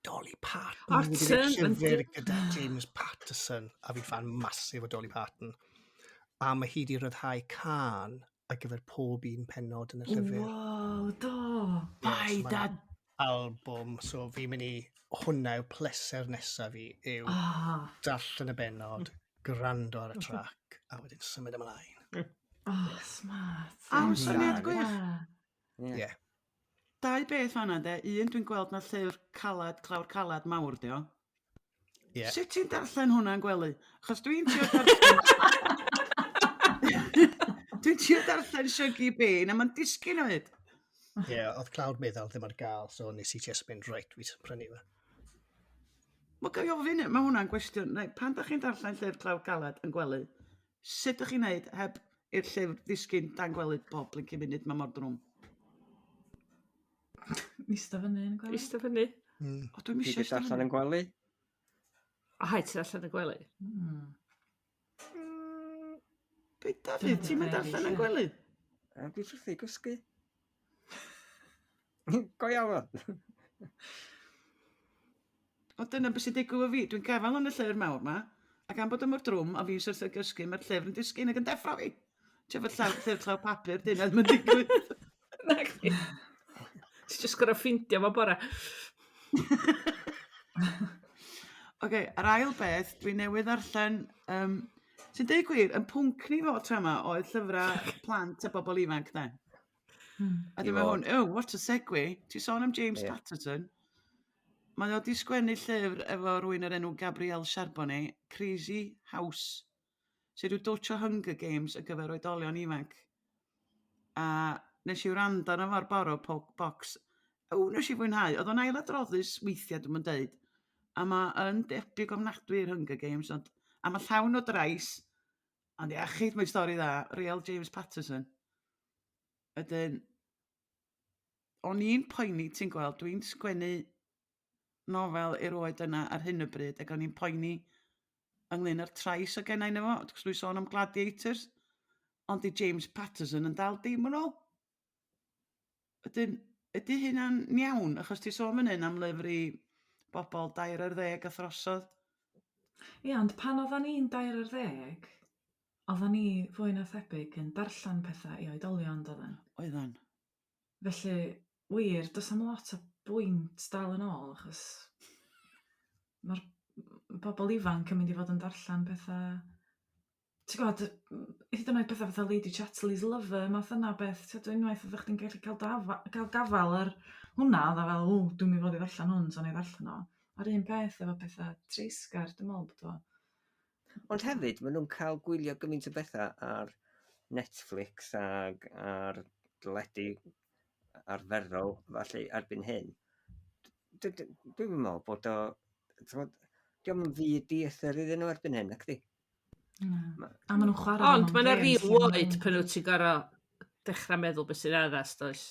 Dolly Parton wedi gwneud llyfr gyda James Patterson, a fi'n fan masif o Dolly Parton. A mae hi wedi ryddhau can ar gyfer pob un pennod yn y llyfr. Wow, do! Bai, dad! Albwm, so fi'n mynd i hwnna yw pleser nesaf fi yw darllen y bennod, gwrando ar y trac, a wedyn symud ymlaen. Smart. Am syniad gwych. Ie. Dau beth fanna de, un dwi'n gweld na llyfr calad, clawr calad mawr di o. Ie. Sut ti'n darllen hwnna'n gwely? Achos dwi'n trio darllen... Dwi'n trio darllen Shuggy Bain, a mae'n disgyn o hyd. Ie, oedd clawr meddwl ddim ar gael, so nes i just mynd reit, fi'n prynu fe. Mae gael ofyn, mae hwnna'n gwestiwn. Pan da chi'n darllen llyfr clawr calad yn gwely, sut ydych chi'n neud heb i'r llyfr ddisgyn dan gwely bob blinkin munud mae mor drwm? Ista fyny yn gwely? Ista fyny. O, dwi'n Ti misio wedi darllen yn gwely? O, haid ti allan y gwely. Be, Dafydd, ti'n mynd darllen yn gwely? Dwi'n wrthi gysgu. Go iawn. O dyna beth sy'n digwydd efo fi. Dwi'n gafel yn y llyfr mawr ma, ac am bod ym mor drwm, a fi'n syrth o gysgu, mae'r llyfr yn disgyn ac yn deffro fi. Ti'n fod llyfr llaw papur, dyna ddim yn digwydd. Na chdi. Ti'n just gorau ffindio fo bora. Oce, yr ail beth, dwi'n newydd ddarllen, sy'n deud gwir, yn pwnc ni fo tra yma oedd llyfrau plant a bobl ifanc, ne? A dwi'n meddwl hwn, oh, what a segue. Ti'n sôn am James Patterson. Mae o wedi sgwennu llyfr efo rhywun o'r enw Gabrielle Charbonnet, Crazy House, sydd rhyw dwtch o Hunger Games y gyfer oedolion ifanc. A nes i wrando na fo'r boro box. Nes i fwynhau. Oedd o'n ail adroddus weithiau, dwi'n mynd deud. A mae yn debyg ofnadwy i'r Hunger Games. A mae llawn o drais. Ond iachyd mae'n stori dda. Real James Patterson. Ydyn, o'n i'n poeni, ti'n gweld, dwi'n sgwennu nofel i'r oed yna ar hyn o bryd, ac o'n i'n poeni ynglyn â'r trais o gennau yna fo. Dwi'n dwi'n sôn am Gladiators, ond i James Patterson yn dal dim yn ôl. Ydyn, ydy hynna'n iawn, achos ti sôn fan hyn am lyfr i bobl 20 a throsodd. Ie, ond pan oedden ni'n 20, oedden ni fwy na thebyg yn darllen pethau i oedolion, doedden. Oedden. Felly, wir, does am lot o bwynt dal yn ôl, achos mae'r bobl ifanc yn mynd i fod yn darllen pethau. Ti'n gwybod, hyd yn oed pethau fatha Lady Chatterley's Lover, math yna beth, ti'n unwaith oeddech chdi'n gallu cael gafal ar hwnna, oedd fel, dwi'n mynd i fod i ddarllen hwn, so ni ddarllen o. A'r un peth efo pethau treisgar, dwi'n meddwl bod o. Ond hefyd, maen nhw'n cael gwylio gymaint o bethau ar Netflix ag ar deledu arferol, falle erbyn hyn. Dwi'n meddwl bod o, diolch yn fyd diethyr iddyn nhw erbyn hyn, ac di? A maen nhw'n chwarae. Ond mae'n rhyw oed pan wyt ti'n gorau dechrau meddwl beth sy'n addas, does?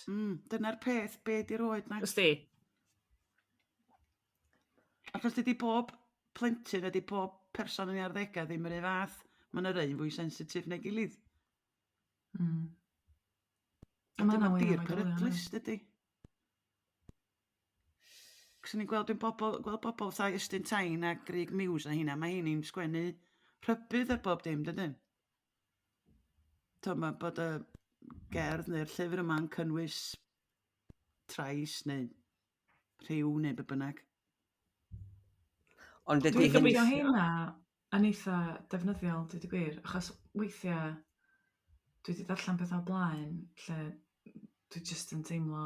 Dyna'r peth, be di'r oed na? Ys di? Achos dydy pob plentyn, ydy pob person yn ei arddegau ddim yr un fath. Mae'n yr un fwy sensitif neu gilydd. A dyma dir peryglus, dydy. Cos ni'n gweld bobl fatha Ystyn Tain a Greg Mews a hynna, mae hynny'n sgwennu rhybydd ar bob dim, dydyn? Mae bod y gerdd neu'r llyfr yma'n cynnwys trais neu rhyw neu be bynnag. Ond Dwi'n gobeithio hynna yn eitha defnyddiol, dwi wedi gwir, achos weithiau dwi wedi darllen pethau o blaen, lle dwi jyst yn teimlo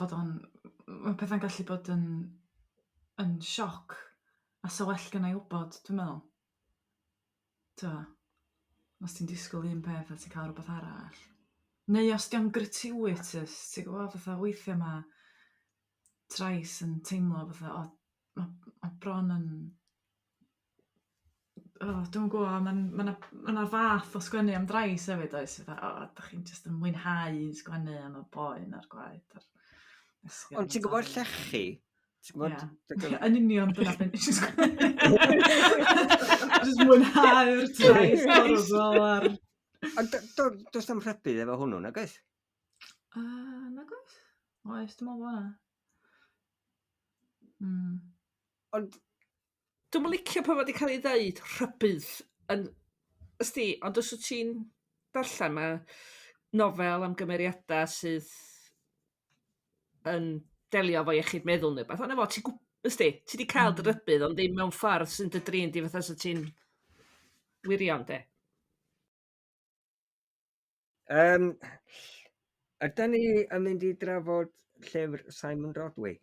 bod mae pethau'n gallu bod yn sioc, a so well gynnau wybod, dwi'n meddwl. Os ti'n disgwyl un peth a ti'n cael rhywbeth arall. Neu os di'n gratuitous, ti'n gwybod, fatha weithiau mae trais yn teimlo fatha, mae bron yn... Dwi'n gwybod, mae'na fath o sgwennu am drais hefyd, oes? Da chi'n just yn mwynhau sgwennu am y boen a'r gwaed. Ond ti'n gwybod llechi? Yn union, dyna beth eisiau sgwennu. Just mwynhau'r trais gorfod ar... Ond does am rhybydd efo hwnnw, nag oes? Nag oes? Oes, dwi'n meddwl hwnna. Ond dwi'n licio pa fod i cael ei ddeud rhybydd yn ysdi, ond os wyt ti'n darllen mae nofel am gymeriadau sydd yn delio fo iechyd meddwl neu beth, ond efo, ti wedi cael dy rybydd, ond ddim mewn ffordd sy'n dy drin di fatha sy'n ti'n wirion, de? Ydyn ni yn mynd i drafod llyfr Simon Rodway?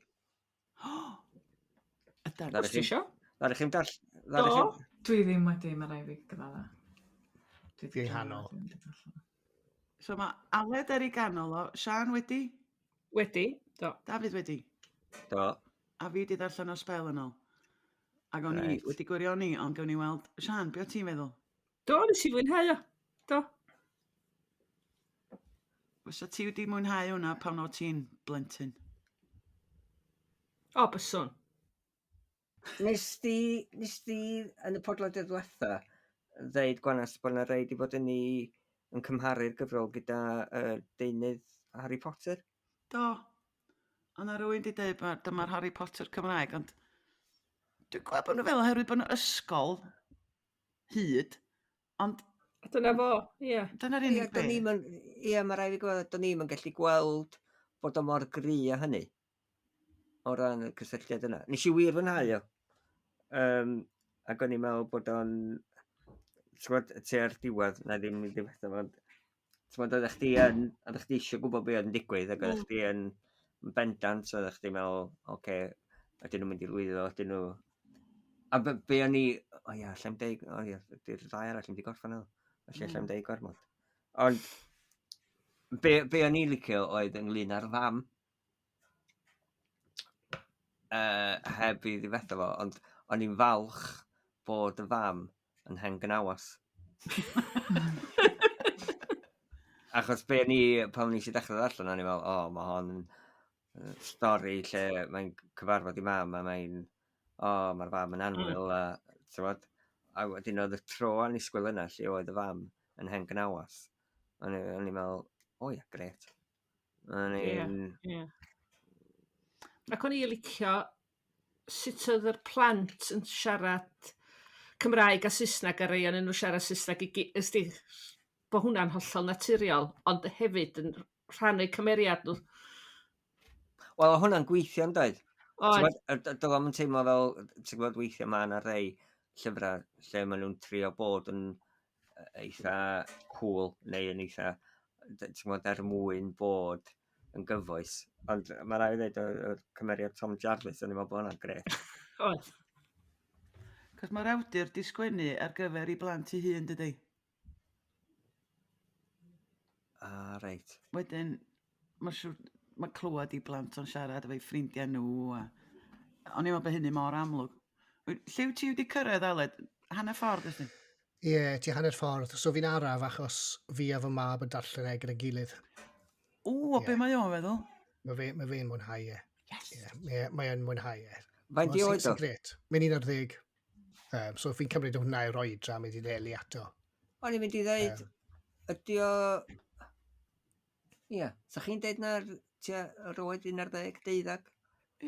Ydyn. Os ti isio? Ddari chi'n dall... Do? Dwi ddim wedi, mae rai fi gyfadda. Dwi'n hanol. So mae Aled ar ei ganol o, Siân wedi? Wedi, do. Dafydd wedi? Do. A fi wedi darllen o spel yn ôl. Ac o'n i wedi gwirio ni, ond gawn ni weld, Siân, be o ti'n meddwl? Do, nes i fwynhau o. Do. Fysa ti wedi mwynhau hwnna pan o ti'n blentyn? O, byswn. Nes di yn y podlediad diwetha ddeud Gwanas bod yna rei di bod yn cymharu'r gyfrol gyda deunydd Harry Potter? Do. Ond na rwy'n di dweud, dyma'r Harry Potter Cymraeg, ond dwi'n gweld bod nhw fel oherwydd bod nhw ysgol hyd, ond A dyna fo, ie. dyna'r Ie, unig beth. mae rhaid i gweld, do'n ni'n gallu gweld bod o mor gry a hynny. O ran y cysylltiad yna. Nes i wir fwynhau o. Ac o'n i'n meddwl bod o'n... Tua'r diwedd, na ddim mynd i beth yma. Oeddech chdi eisiau gwybod beth oedd yn digwydd, ac oeddech chdi yn bendant, so oeddech chdi'n meddwl, oce, ydyn nhw'n mynd i lwyddo, ydyn nhw... A be o'n i... O ia, llem deud... O ia, di'r ddau arall yn mynd i gorffan o. Felly llem deud gormod. Ond, be o'n i licio oedd ynglyn â'r fam. Heb i ddifetha fo, ond o'n i'n falch bod y fam yn hen gynawas. Achos be ni, pan ni eisiau dechrau ddarllen, o'n i'n meddwl, mae hon yn stori lle mae'n cyfarfod i mam, a mae'r fam yn anwyl, a wedyn oedd y tro annisgwyl yna lle oedd y fam yn hen gynawas. O'n i'n meddwl, o ia, gret. Ie. Ac o'n i licio sut oedd yr plant yn siarad Cymraeg a Saesneg a rei o'n nhw siarad Saesneg ysdi, bod hwnna'n hollol naturiol, ond hefyd yn rhannu cymeriad nhw. Wel, hwnna'n gweithio yn dweud. Oedd. Dyl o'n teimlo fel, ti'n gwybod weithio ma yna rei llyfrau lle maen nhw'n trio bod yn eitha cool, neu yn eitha, ti'n gwybod, mwyn bod yn gyfoes. Ond mae rai ddweud y cymeriad Tom Jarvis, o'n i'n meddwl bod hwnna'n gret. Oedd. Cos mae'r awdur di sgwennu ar gyfer i blant i hun, dydy. Reit. Wedyn, mae clywed i blant o'n siarad efo'i ffrindiau nhw. O'n i'n meddwl bod hynny mor amlwg. Lliw ti wedi cyrraedd, Aled? Hanner ffordd ysdi? Ie, ti hanner ffordd. So fi'n araf achos fi a fy mab yn darllen e gyda gilydd. Be mae o'n feddwl? Mae fe'n mwynhau e. Yes. Mae e'n mwynhau e. Faint i oed o? Gret. Mae'n 11. So fi'n cymryd hwnna i'r oedra mynd i ddelu ato. O'n i'n mynd i ddweud, ydy o... Ia, sa chi'n deud na'r roed 11, 12?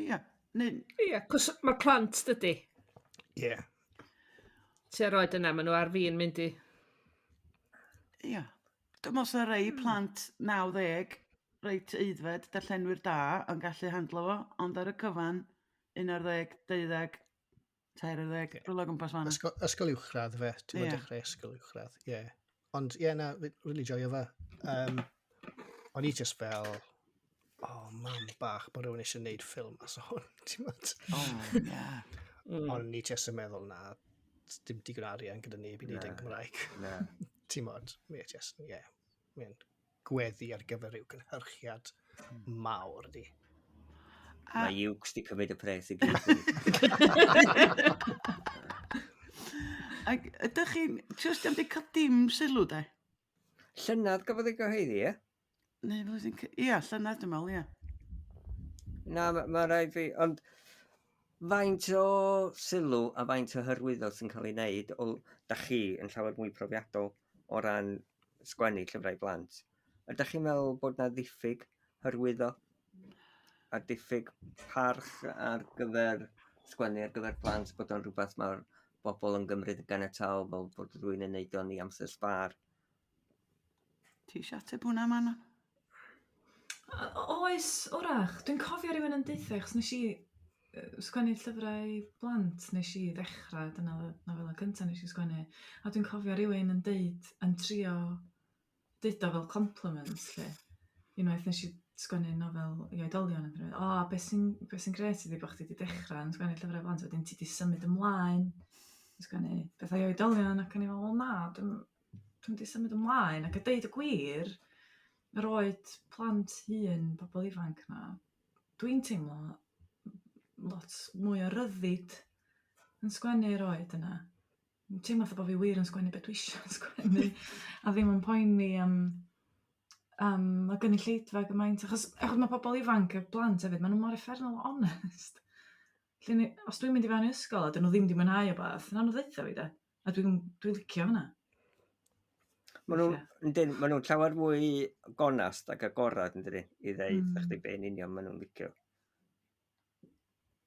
Ia. Ie, cos mae plant dydy. Ie. Ti'n roed yna, maen nhw ar fi'n mynd i... Ia. Dwi'n meddwl sy'n rei plant 90, reit eiddfed, darllenwyr da, yn gallu handlo fo, ond ar y cyfan, 11, 12, 13, rhywle gwmpas fanna. Ysgol uwchradd fe, ti'n fod dechrau ysgol uwchradd, ie. Ond ie, na, really joio fe. O'n i just fel, mam bach, bod rhywun eisiau gwneud ffilm as o hwn, ti'n fod? Ond ni just yn meddwl na, dim digon arian gyda neb i wneud yn Gymraeg. Ti'n fod, mae'n gweddi ar gyfer rhyw gynhyrchiad mawr di. Mae Iwcs di cymryd y pres i gyd. Ac ydych chi'n, just am di cael dim sylw, de? Llynedd gafodd ei gyhoeddi, ie? Neu flwyddyn... Ia, llynedd dwi'n meddwl, ia. Na, mae rhaid fi... Ond faint o sylw a faint o hyrwyddo sy'n cael ei wneud, da chi yn llawer mwy profiadol o ran sgwennu llyfrau blant. Ydych chi'n meddwl bod na ddiffyg hyrwyddo a diffyg parch ar gyfer sgwennu ar gyfer plant, bod o'n rhywbeth mae'r bobl yn gymryd y ganiataol fel bod rhywun yn neud o'n i amser sbar? Ti eisiau ateb hwnna, man? Oes, wrach. Dwi'n cofio rhywun yn deitha, achos nes i sgwennu llyfrau blant, nes i ddechrau, dyna nofela cyntaf nes i sgwennu. A dwi'n cofio rhywun yn deud, yn trio deud o fel compliments, lle. Unwaith nes i sgwennu nofel i oedolion yn dweud, beth sy'n gret ydi bod chdi wedi dechrau yn sgwennu llyfrau blant, wedyn ti wedi symud ymlaen yn sgwennu bethau i oedolion, ac o'n i fel, na, dwi'n wedi symud ymlaen, ac a deud y gwir, yr oed plant hun, bobl ifanc na, dwi'n teimlo lot mwy o ryddid yn sgwennu'r oed yna. Dwi'n teimlo fatha bod fi wir yn sgwennu beth dwi eisiau sgwennu, a ddim yn poeni a gynulleidfa gymaint, achos mae pobl ifanc y blant hefyd, maen nhw mor effernol honest. Os dwi'n mynd i fewn i ysgol a dyn nhw ddim di mwynhau o beth, yna nhw ddeitha fi de, a dwi'n licio hwnna. Maen nhw'n llawer fwy gonast ac agorad yn dydyn, i ddeud chdi be'n union maen nhw'n licio.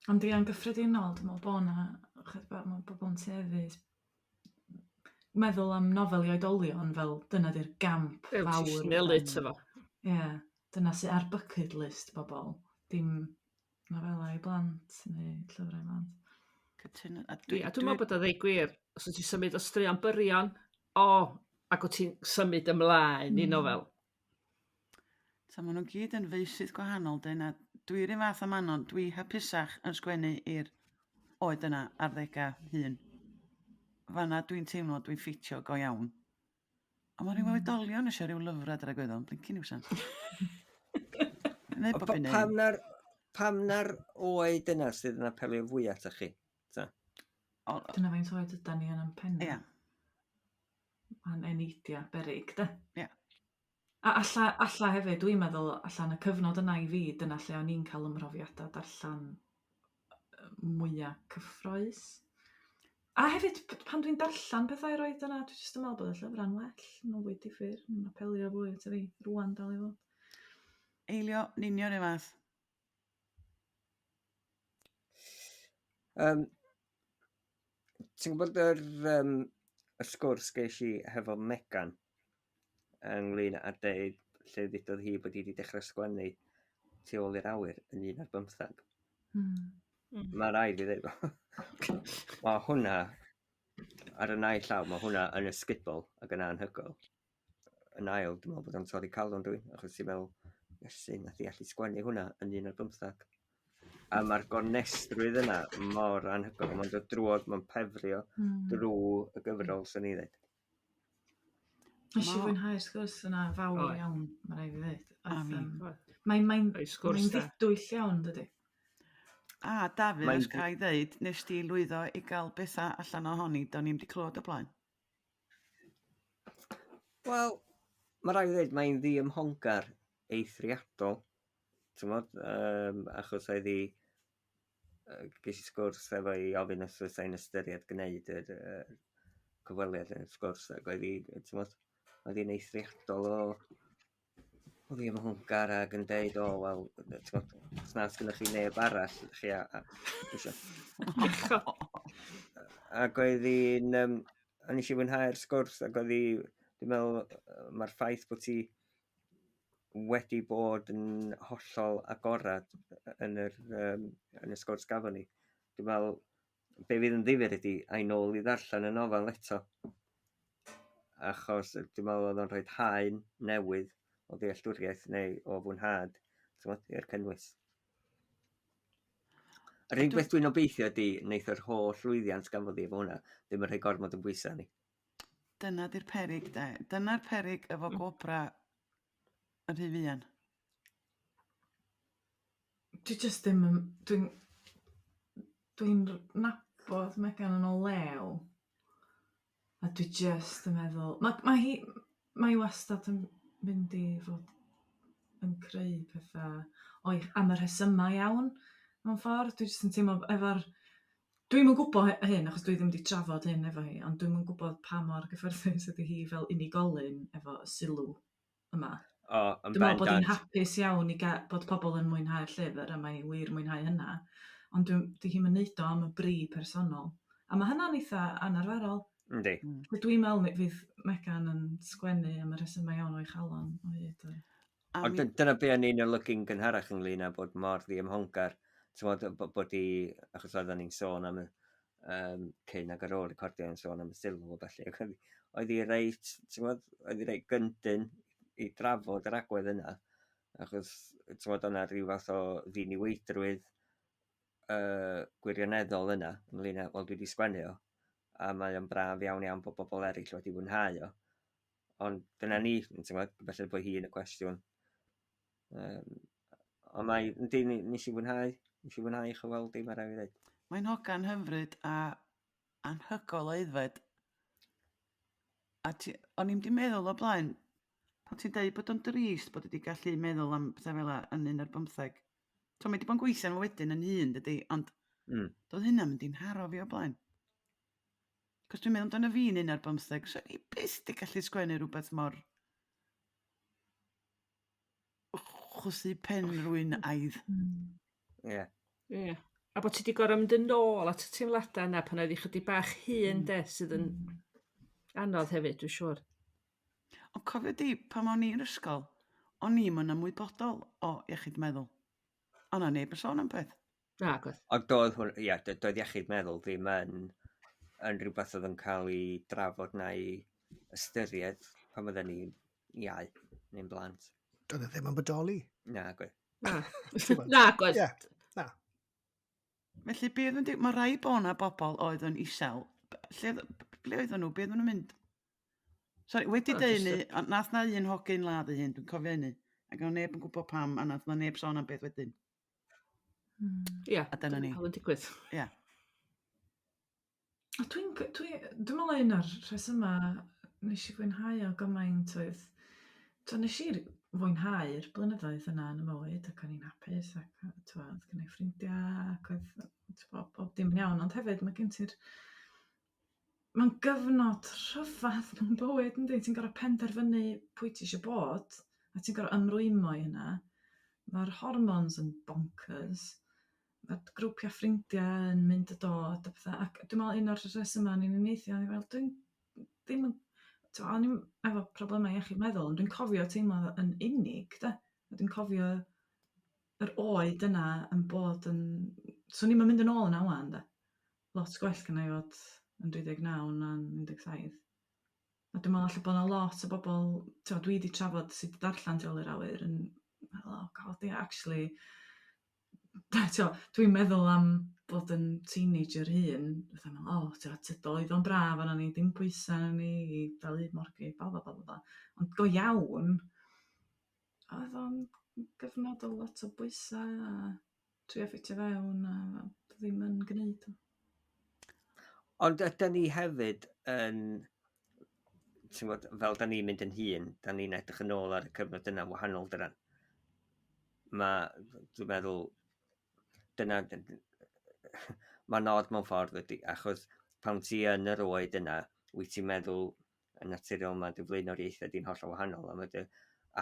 Ond i yn gyffredinol, dwi'n meddwl bod yna, mae bobl yn tueddu meddwl am nofel i oedolion fel dyna di'r gamp fawr. Snelu ty fo. Ie, dyna sy'n ar bucket list bobl. Dim nofelau i blant neu llyfrau i blant. Dwi'n meddwl bod o ddeu gwir, os wyt ti'n symud o straeon byrion, ac wyt ti'n symud ymlaen i nofel. So maen nhw gyd yn feisydd gwahanol, dyna dwi'n rhywun fath o manon, dwi hapusach yn sgwennu i'r oed yna arddega hun. Fanna dwi'n teimlo dwi'n ffitio go iawn. A mae rhyw oedolion eisiau rhyw lyfrau ar y gwyddol, blincyn i'w san. Pam na'r oed yna sydd yn apelio fwyaf â chi? Dyna faint oed ydyn ni yn yn pennod. Ia. Mae'n eneidia berig, da. Ia. A alla hefyd, dwi'n meddwl, allan y cyfnod yna i fi, dyna lle o'n i'n cael ymrofiadau darllen mwyaf cyffroes. A hefyd, pan dwi'n darllen pethau i'r oed yna, dwi'n jyst yn meddwl bod y llyfrau'n well, yn oed diffyr, yn apelio fwy at fi, rwan dal i fod. Eilio, ninio'r un fath. Ti'n gwybod y sgwrs ges i hefo Megan ynglyn â deud lle ddudodd hi bod hi wedi dechrau sgwennu tu ôl i'r awyr yn 1915. Mae rhaid i ddeud. Mae hwnna, ar y naill llaw, mae hwnna yn ysgubol ac yn anhygoel. Yn ail, dwi'n meddwl bod o'n torri calon dwi'n, achos ti'n meddwl, iesu, nath i allu sgwennu hwnna yn 1915. A mae'r gonestrwydd yna mor anhygoel. Mae'n dod drwodd, mae'n pefrio drwy y gyfrol sy'n ei ddweud. Nes i fwynhau'r sgwrs yna fawr iawn, mae rhaid i ddweud. Mae'n ddidwyll iawn, dydy. A Dafydd, os gael ei ddeud, nes di lwyddo i gael bethau allan ohoni, do'n i'n di clywed o blaen. Wel, mae rhaid i ddweud, mae'n ddi-ymhongar eithriadol. Achos oedd hi ges i sgwrs efo i ofyn os oes ein ystyried gwneud yr cyfweliad yn y sgwrs ac oedd hi'n eithriadol o ddi-ymhongar ac yn deud wel, os na sgynnych chi neb arall chi ac oedd hi'n o'n eisiau fwynhau'r sgwrs ac oedd hi, dwi'n meddwl, mae'r ffaith bod ti wedi bod yn hollol agorad yn y sgwrs gafon ni. Dwi'n meddwl, be fydd yn ddifyr ydy, a'i nôl i ddarllen y nofel eto. Achos dwi'n meddwl oedd o'n rhoi haen newydd o ddealltwriaeth neu o fwynhad i'r cynnwys. Yr unig beth dwi'n obeithio ydy wneith yr holl lwyddiant gafodd hi efo hwnna ddim yn rhoi gormod yn bwysau ni. Dyna di'r peryg, de. Dyna'r peryg efo gobra yn rhy fuan. Dwi just ddim yn... Dwi'n nabod Megan yn o lew. A dwi just yn meddwl... Mae hi wastad yn mynd i fod yn creu pethau am y rhesymau iawn. Mewn ffordd, dwi just yn teimlo efo'r... Dwi'm yn gwybod hyn, achos dwi ddim wedi trafod hyn efo hi, ond dwi'm yn gwybod pa mor gyffyrddus ydy hi fel unigolyn efo y sylw yma. Dwi'n meddwl bod hi'n hapus iawn i bod pobl yn mwynhau'r llyfr, a mae'n wir mwynhau hynna. Ond di hi'n neud o am y bri personol. A mae hynna'n eitha anarferol. Yndi. Dwi'n meddwl fydd Megan yn sgwennu am y rhesymau iawn o'i chalon o hyd. Ond dyna be o'n i'n olygin gynharach ynglyn â bod mor ddi-ymhongar. Bod hi, achos oedden ni'n sôn am cyn ac ar ôl recordio yn sôn am y sylw o felly. Oedd hi reit gyndyn i drafod yr agwedd yna, achos o'na rhyw fath o ddiniweidrwydd gwirioneddol yna, ynglyn â, wel dwi wedi sgwennu o, a mae o'n braf iawn bod bobl eraill wedi fwynhau o. Ond dyna ni, felly bod hi yn y cwestiwn. Ond nes i fwynhau i chyfweld i mae'r rhaid i ddweud. Mae'n hogan hyfryd a anhygol o aeddfed. O'n i'n di meddwl o blaen, pan ti'n dweud bod o'n drist bod wedi gallu meddwl am pethau fel yn 1915. So mae wedi bod yn gweithio nhw wedyn yn hun, dydy, ond doedd hynna mynd i'n haro fi o blaen. Cos dwi'n meddwl amdano fi'n 11, so ni byth di gallu sgwennu rhywbeth mor chwysu pen rwy'n aidd. Ie. Ie. A bod ti wedi gorau mynd yn ôl at y teimladau yna pan oedd i chydig bach hun de, sydd yn anodd hefyd, dwi'n siŵr. Ond cofio di, pan o'n i'n ysgol, o'n i'n yn ymwybodol o iechyd meddwl. Ond o'n neb yn sôn am peth. Na, gwaith. Ond doedd iechyd meddwl ddim yn rhywbeth oedd yn cael ei drafod na i ystyried pan oedden ni'n iau neu'n blant. Doedd e ddim yn bodoli. Na, gwe. Na, na gwaith. Ie, na. Felly, mae rai bo' na bobl oedd yn isel. Ble oedden nhw? Be oedden nhw'n mynd? Sori, wedi dweud ni, nath na un hogyn ladd ei hyn, dwi'n cofio hynny. Ac o'n neb yn gwybod pam, a nath na neb sôn am beth wedyn. Ie, A dyna ni. Cael yn digwydd. Ie. Dwi'n meddwl un o'r rhesymau nes i fwynhau o gymaint oedd... Nes i fwynhau'r blynyddoedd yna yn y mywyd, ac o'n i'n hapus, ac oedd gen i ffrindiau, ac oedd bob dim yn iawn, ond hefyd mae gen ti'r... Mae'n gyfnod rhyfadd mewn bywyd, ynddi? Ti'n gorfod penderfynu pwy ti eisiau bod, a ti'n gorfod ymrwymo i hynna. Mae'r hormones yn bonkers. Mae'r grwpiau ffrindiau yn mynd y dod. Ac dwi'n meddwl un o'r rhesymau ni'n unieithio, dwi'n ddim yn... O'n i'n efo problemau iechyd meddwl, ond dwi'n cofio teimlo yn unig, da. Dwi'n cofio yr oed yna yn bod yn... So ni'n mynd yn ôl yna wan, da. Lot gwell gan ei fod yn 39 na'n 17. A dwi'n meddwl bod yna lot o bobl... Dwi wedi trafod sut i ddarllen Colli'r Awyr yn meddwl, oh god, actually... Dwi'n meddwl am bod yn teenager hun, doedd o'n braf, ond ni dim pwysau ni i fel un morgu, bla. Ond go iawn, oedd o'n gyfnod o lot o bwysau a trio ffitio fewn a ddim yn gwneud. Ond ydyn ni hefyd yn, fel da ni'n mynd yn hun, da ni'n edrych yn ôl ar y cyfnod yna wahanol dyna. Dwi'n meddwl, dyna, mae'n od mewn ffordd ydy, achos pan ti yn yr oed yna, wyt ti'n meddwl yn naturiol mae dy flaenoriaethau di'n hollol wahanol, a mae dy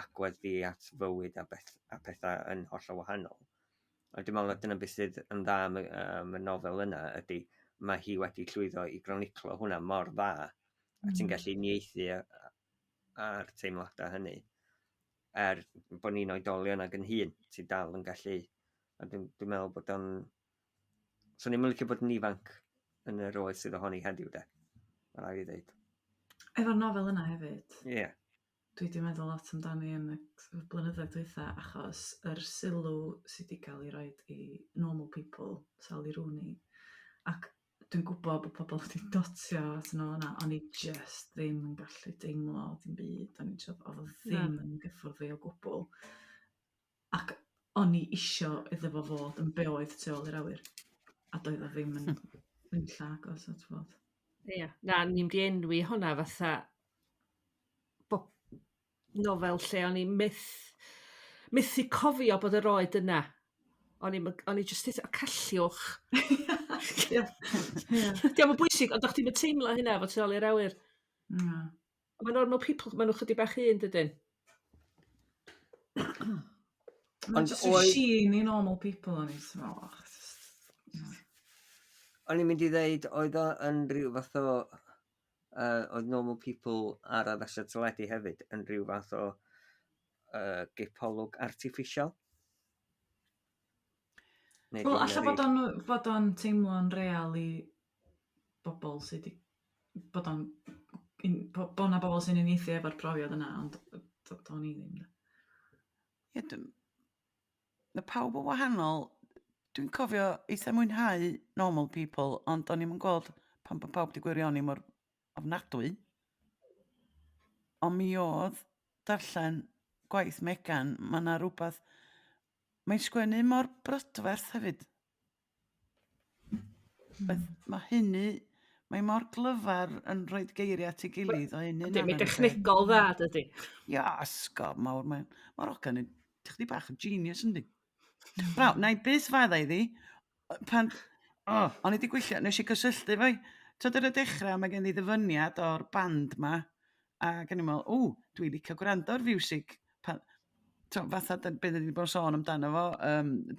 agwedd di at fywyd a pethau yn hollol wahanol. A dwi'n meddwl dyna beth sydd yn dda am y nofel yna ydy, mae hi wedi llwyddo i groniclo hwnna mor dda, a ti'n gallu uniaethu ar teimladau hynny. Bod ni'n oedolion ac yn hun, ti'n dal yn gallu. A dwi'n meddwl bod o'n... So ni'n licio bod yn ifanc yn yr oed sydd ohoni heddiw, de. Mae'n rhaid i ddeud. Efo'r nofel yna hefyd. Ie. Yeah. Dwi wedi meddwl lot amdani yn y blynyddoedd dwytha, achos yr sylw sydd wedi cael ei roed i normal people, Sally Rooney. Ac dwi'n gwybod bod pobl wedi dotio at yno yna, ond i just ddim yn gallu deimlo dim byd. Oedd ddim yn gyffwrdd fi o gwbl. Ac o'n i isio iddo fo fod yn be oedd Colli'r Awyr. A doedd o ddim yn llagos at fod. Ie, na, ni'n di enwi hwnna fatha nofel lle o'n i methu cofio bod yr oed yna. O'n i just eitha calliwch. Diolch yn bwysig, ond o'ch ti'n teimlo hynna fod Colli'r Awyr. Mae normal people, maen nhw chydig bach un, dydyn? Mae'n just y sheen i normal people, o'n i'n meddwl. O'n i'n mynd i ddeud, oedd o yn rhyw fath o... oedd normal people ar addasiad teledu hefyd yn rhyw fath o gipolwg artiffisial. Wel, alla bod o'n teimlo'n real i bobl sydd wedi... Bod na bobl sy'n unieithu efo'r profiad yna, ond do'n i ddim. Ie, mae pawb o wahanol. Dwi'n cofio eitha mwynhau normal people, ond o'n i'n gweld pan bod pawb wedi gwirioni mor ofnadwy. Ond mi oedd darllen gwaith Megan, mae yna rhywbeth... Mae'n sgwennu mor brydferth hefyd. Mae hynny... Mae mor glyfar yn rhoi geiriau at ei gilydd o hynny. Mae'n dechnegol dda, dydy. Ia, ysgob mawr. Mae'r ogan yn chdi bach o genius, yndi. Braw, na i byth fadda iddi. Pan... o'n i wedi gweithio, nes i gysylltu fo. Tyd ar y dechrau, mae gen i ddyfyniad o'r band ma, a gen i'n meddwl, dwi'n licio gwrando ar fiwsig. Fatha beth ydy bod yn sôn amdano fo,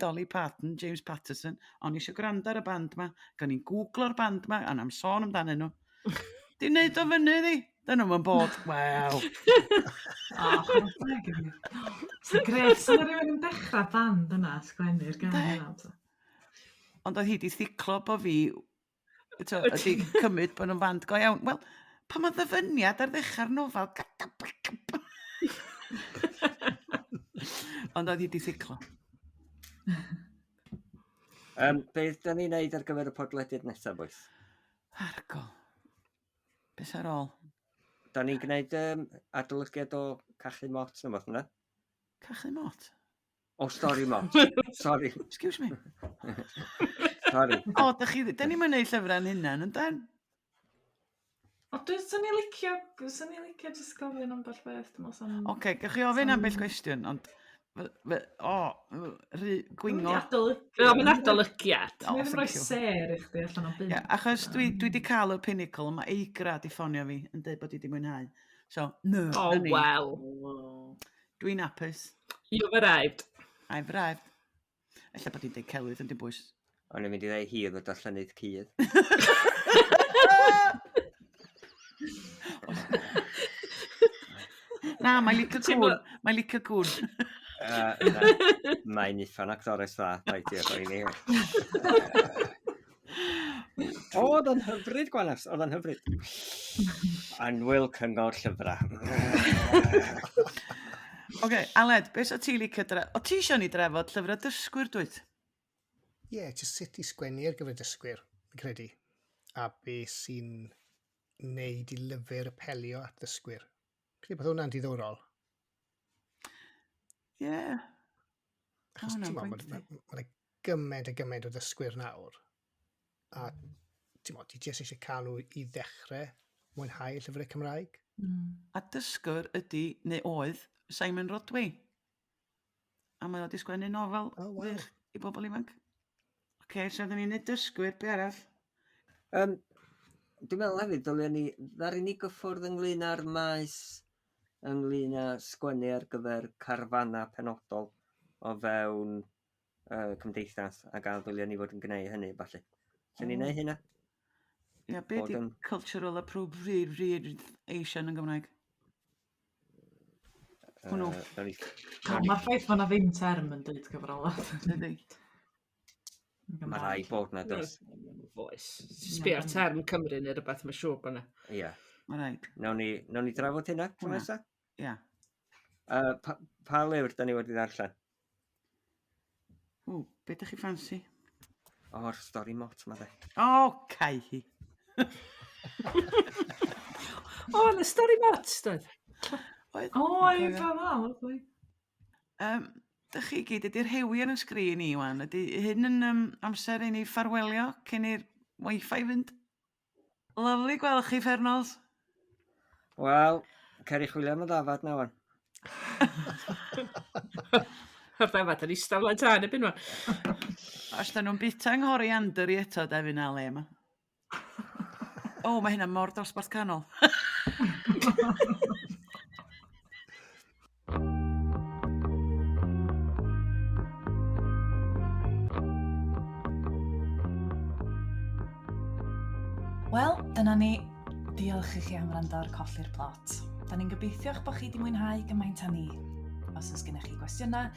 Dolly Parton, James Patterson, ond eisiau gwrando ar y band ma, gan i'n googlo'r band ma, a am sôn amdano nhw. Di'n neud o fyny ddi? Dyn nhw'n bod, waw. Sy'n gref, sy'n rhywun yn dechrau band yna, sgwennu'r gan yna. Ond oedd hi di thiclo bo fi, ydi cymryd bod nhw'n band go iawn. Wel, pa mae ddyfyniad ar ddechrau'r nofel? Ond oedd hi di thiclo. Beth da ni'n neud ar gyfer y podlediad nesaf, boes? Argo. Beth ar ôl? Da ni'n gwneud adolygiad o cachu mot na fath yna. Cachu mot? O, stori mot. Sorry. Excuse me. Sorry. O, da ni'n mynd neud llyfrau'n hynna, yn dan? O, sy'n ni licio jyst gofyn am bell beth. Oce, gach chi ofyn am bell cwestiwn, ond... gwingo... Mae'n adolygiad. Mae'n rhoi ser i chdi allan o byd. Achos dwi di cael y pinnacle, mae Eigra di ffonio fi yn dweud bod i di mwynhau. So, no. Oh, well. Dwi'n apus. You've arrived. I've arrived. Ella bod i'n dweud celwydd yn di bwys. O'n i'n mynd i ddweud hir o darllenydd cydd. Na, mae'n licio cwn. Mae'n licio cwn. Mae'n uffan actores dda, rhaid i efo i ni. Oedd yn hyfryd, Gwanas, oedd yn hyfryd. Anwyl cyngor llyfrau. Oce, Aled, beth o ti licio drafod? O ti eisiau ni drafod llyfrau dysgwyr, dwyt? Ie, jyst sut i sgwennu ar gyfer dysgwyr, fi'n credu. A beth sy'n neud i lyfr apelio at dysgwyr. Credu bod hwnna'n diddorol. Ie. Achos mae'n gymaint o ddysgwyr nawr. A ti jyst eisiau cael nhw i ddechrau mwynhau llyfrau Cymraeg. A dysgwr ydy, neu oedd, Simon Rodway. A mae wedi sgwennu nofel wych i bobl ifanc. Oce, so ydyn ni'n neud dysgwyr, be arall? Dwi'n meddwl hefyd, dyliau ni ddari ni gyffwrdd ynglyn â'r maes ynglyn â sgwennu ar gyfer carfanna penodol o fewn cymdeithas a gael ddyliau ni fod yn gwneud hynny, falle. Lle ni'n neud hynna? Ia, be di cultural appropriation yn Gymraeg? Hwnnw. Mae'r ffaith bod na ddim term yn dweud cyfrolau. Mae rai bod na dos. Foes. Sbio'r term Cymru neu rhywbeth, mae'n siŵr bod na. Ie. Mae rhaid. Nawn ni drafod hynna, tro nesa? Ia. Pa lyfr da ni wedi ddarllen? Be da chi ffansi? O'r stori mot ma dde. O, cai hi. O, na stori mot, doedd? Oi, fa fa. Da chi gyd, ydy'r hewi ar y sgrin i wan. Ydy hyn yn amser i ni ffarwelio cyn i'r Wi-Fi fynd? Lyflu gweld chi, Fernals. Wel, cer i chwilio am y ddafad na wan. Yr ddafad yn eistaf lan tan ebyn wan. Os da nhw'n bita nghori andyr i eto, da fi na le yma. O, mae hynna mor dosbarth canol. Wel, dyna ni. Diolch i chi am wrando ar Colli'r Plot. Da ni'n gobeithio eich bod chi wedi mwynhau gymaint â ni. Os oes gennych chi gwestiynau,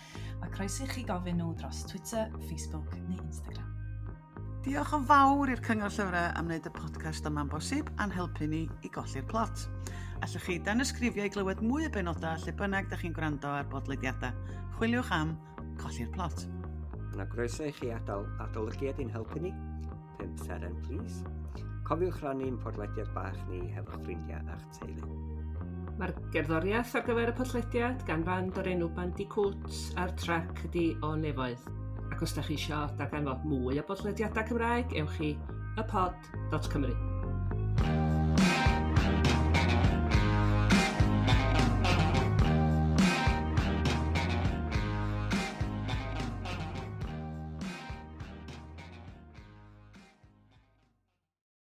mae croeso i chi gofyn nhw dros Twitter, Facebook neu Instagram. Diolch yn fawr i'r Cyngor Llyfrau am wneud y podcast yma'n bosib a'n helpu ni i golli'r plot. Allwch chi dan ysgrifio i glywed mwy o benodau lle bynnag da chi'n gwrando ar bodlediadau. Chwiliwch am Colli'r Plot. Yna groeso i chi adolygiad i'n helpu ni. 5 seren, please. Cofiwch rannu'n podlediad bach ni hefo'ch ffrindiau a'ch teulu. Mae'r gerddoriaeth ar gyfer y podlediad gan band o'r enw Bandicoot a'r trac ydi o Nefoedd. Ac os da chi eisiau darganfod mwy o bodlediadau Cymraeg, ewch i ypod.cymru.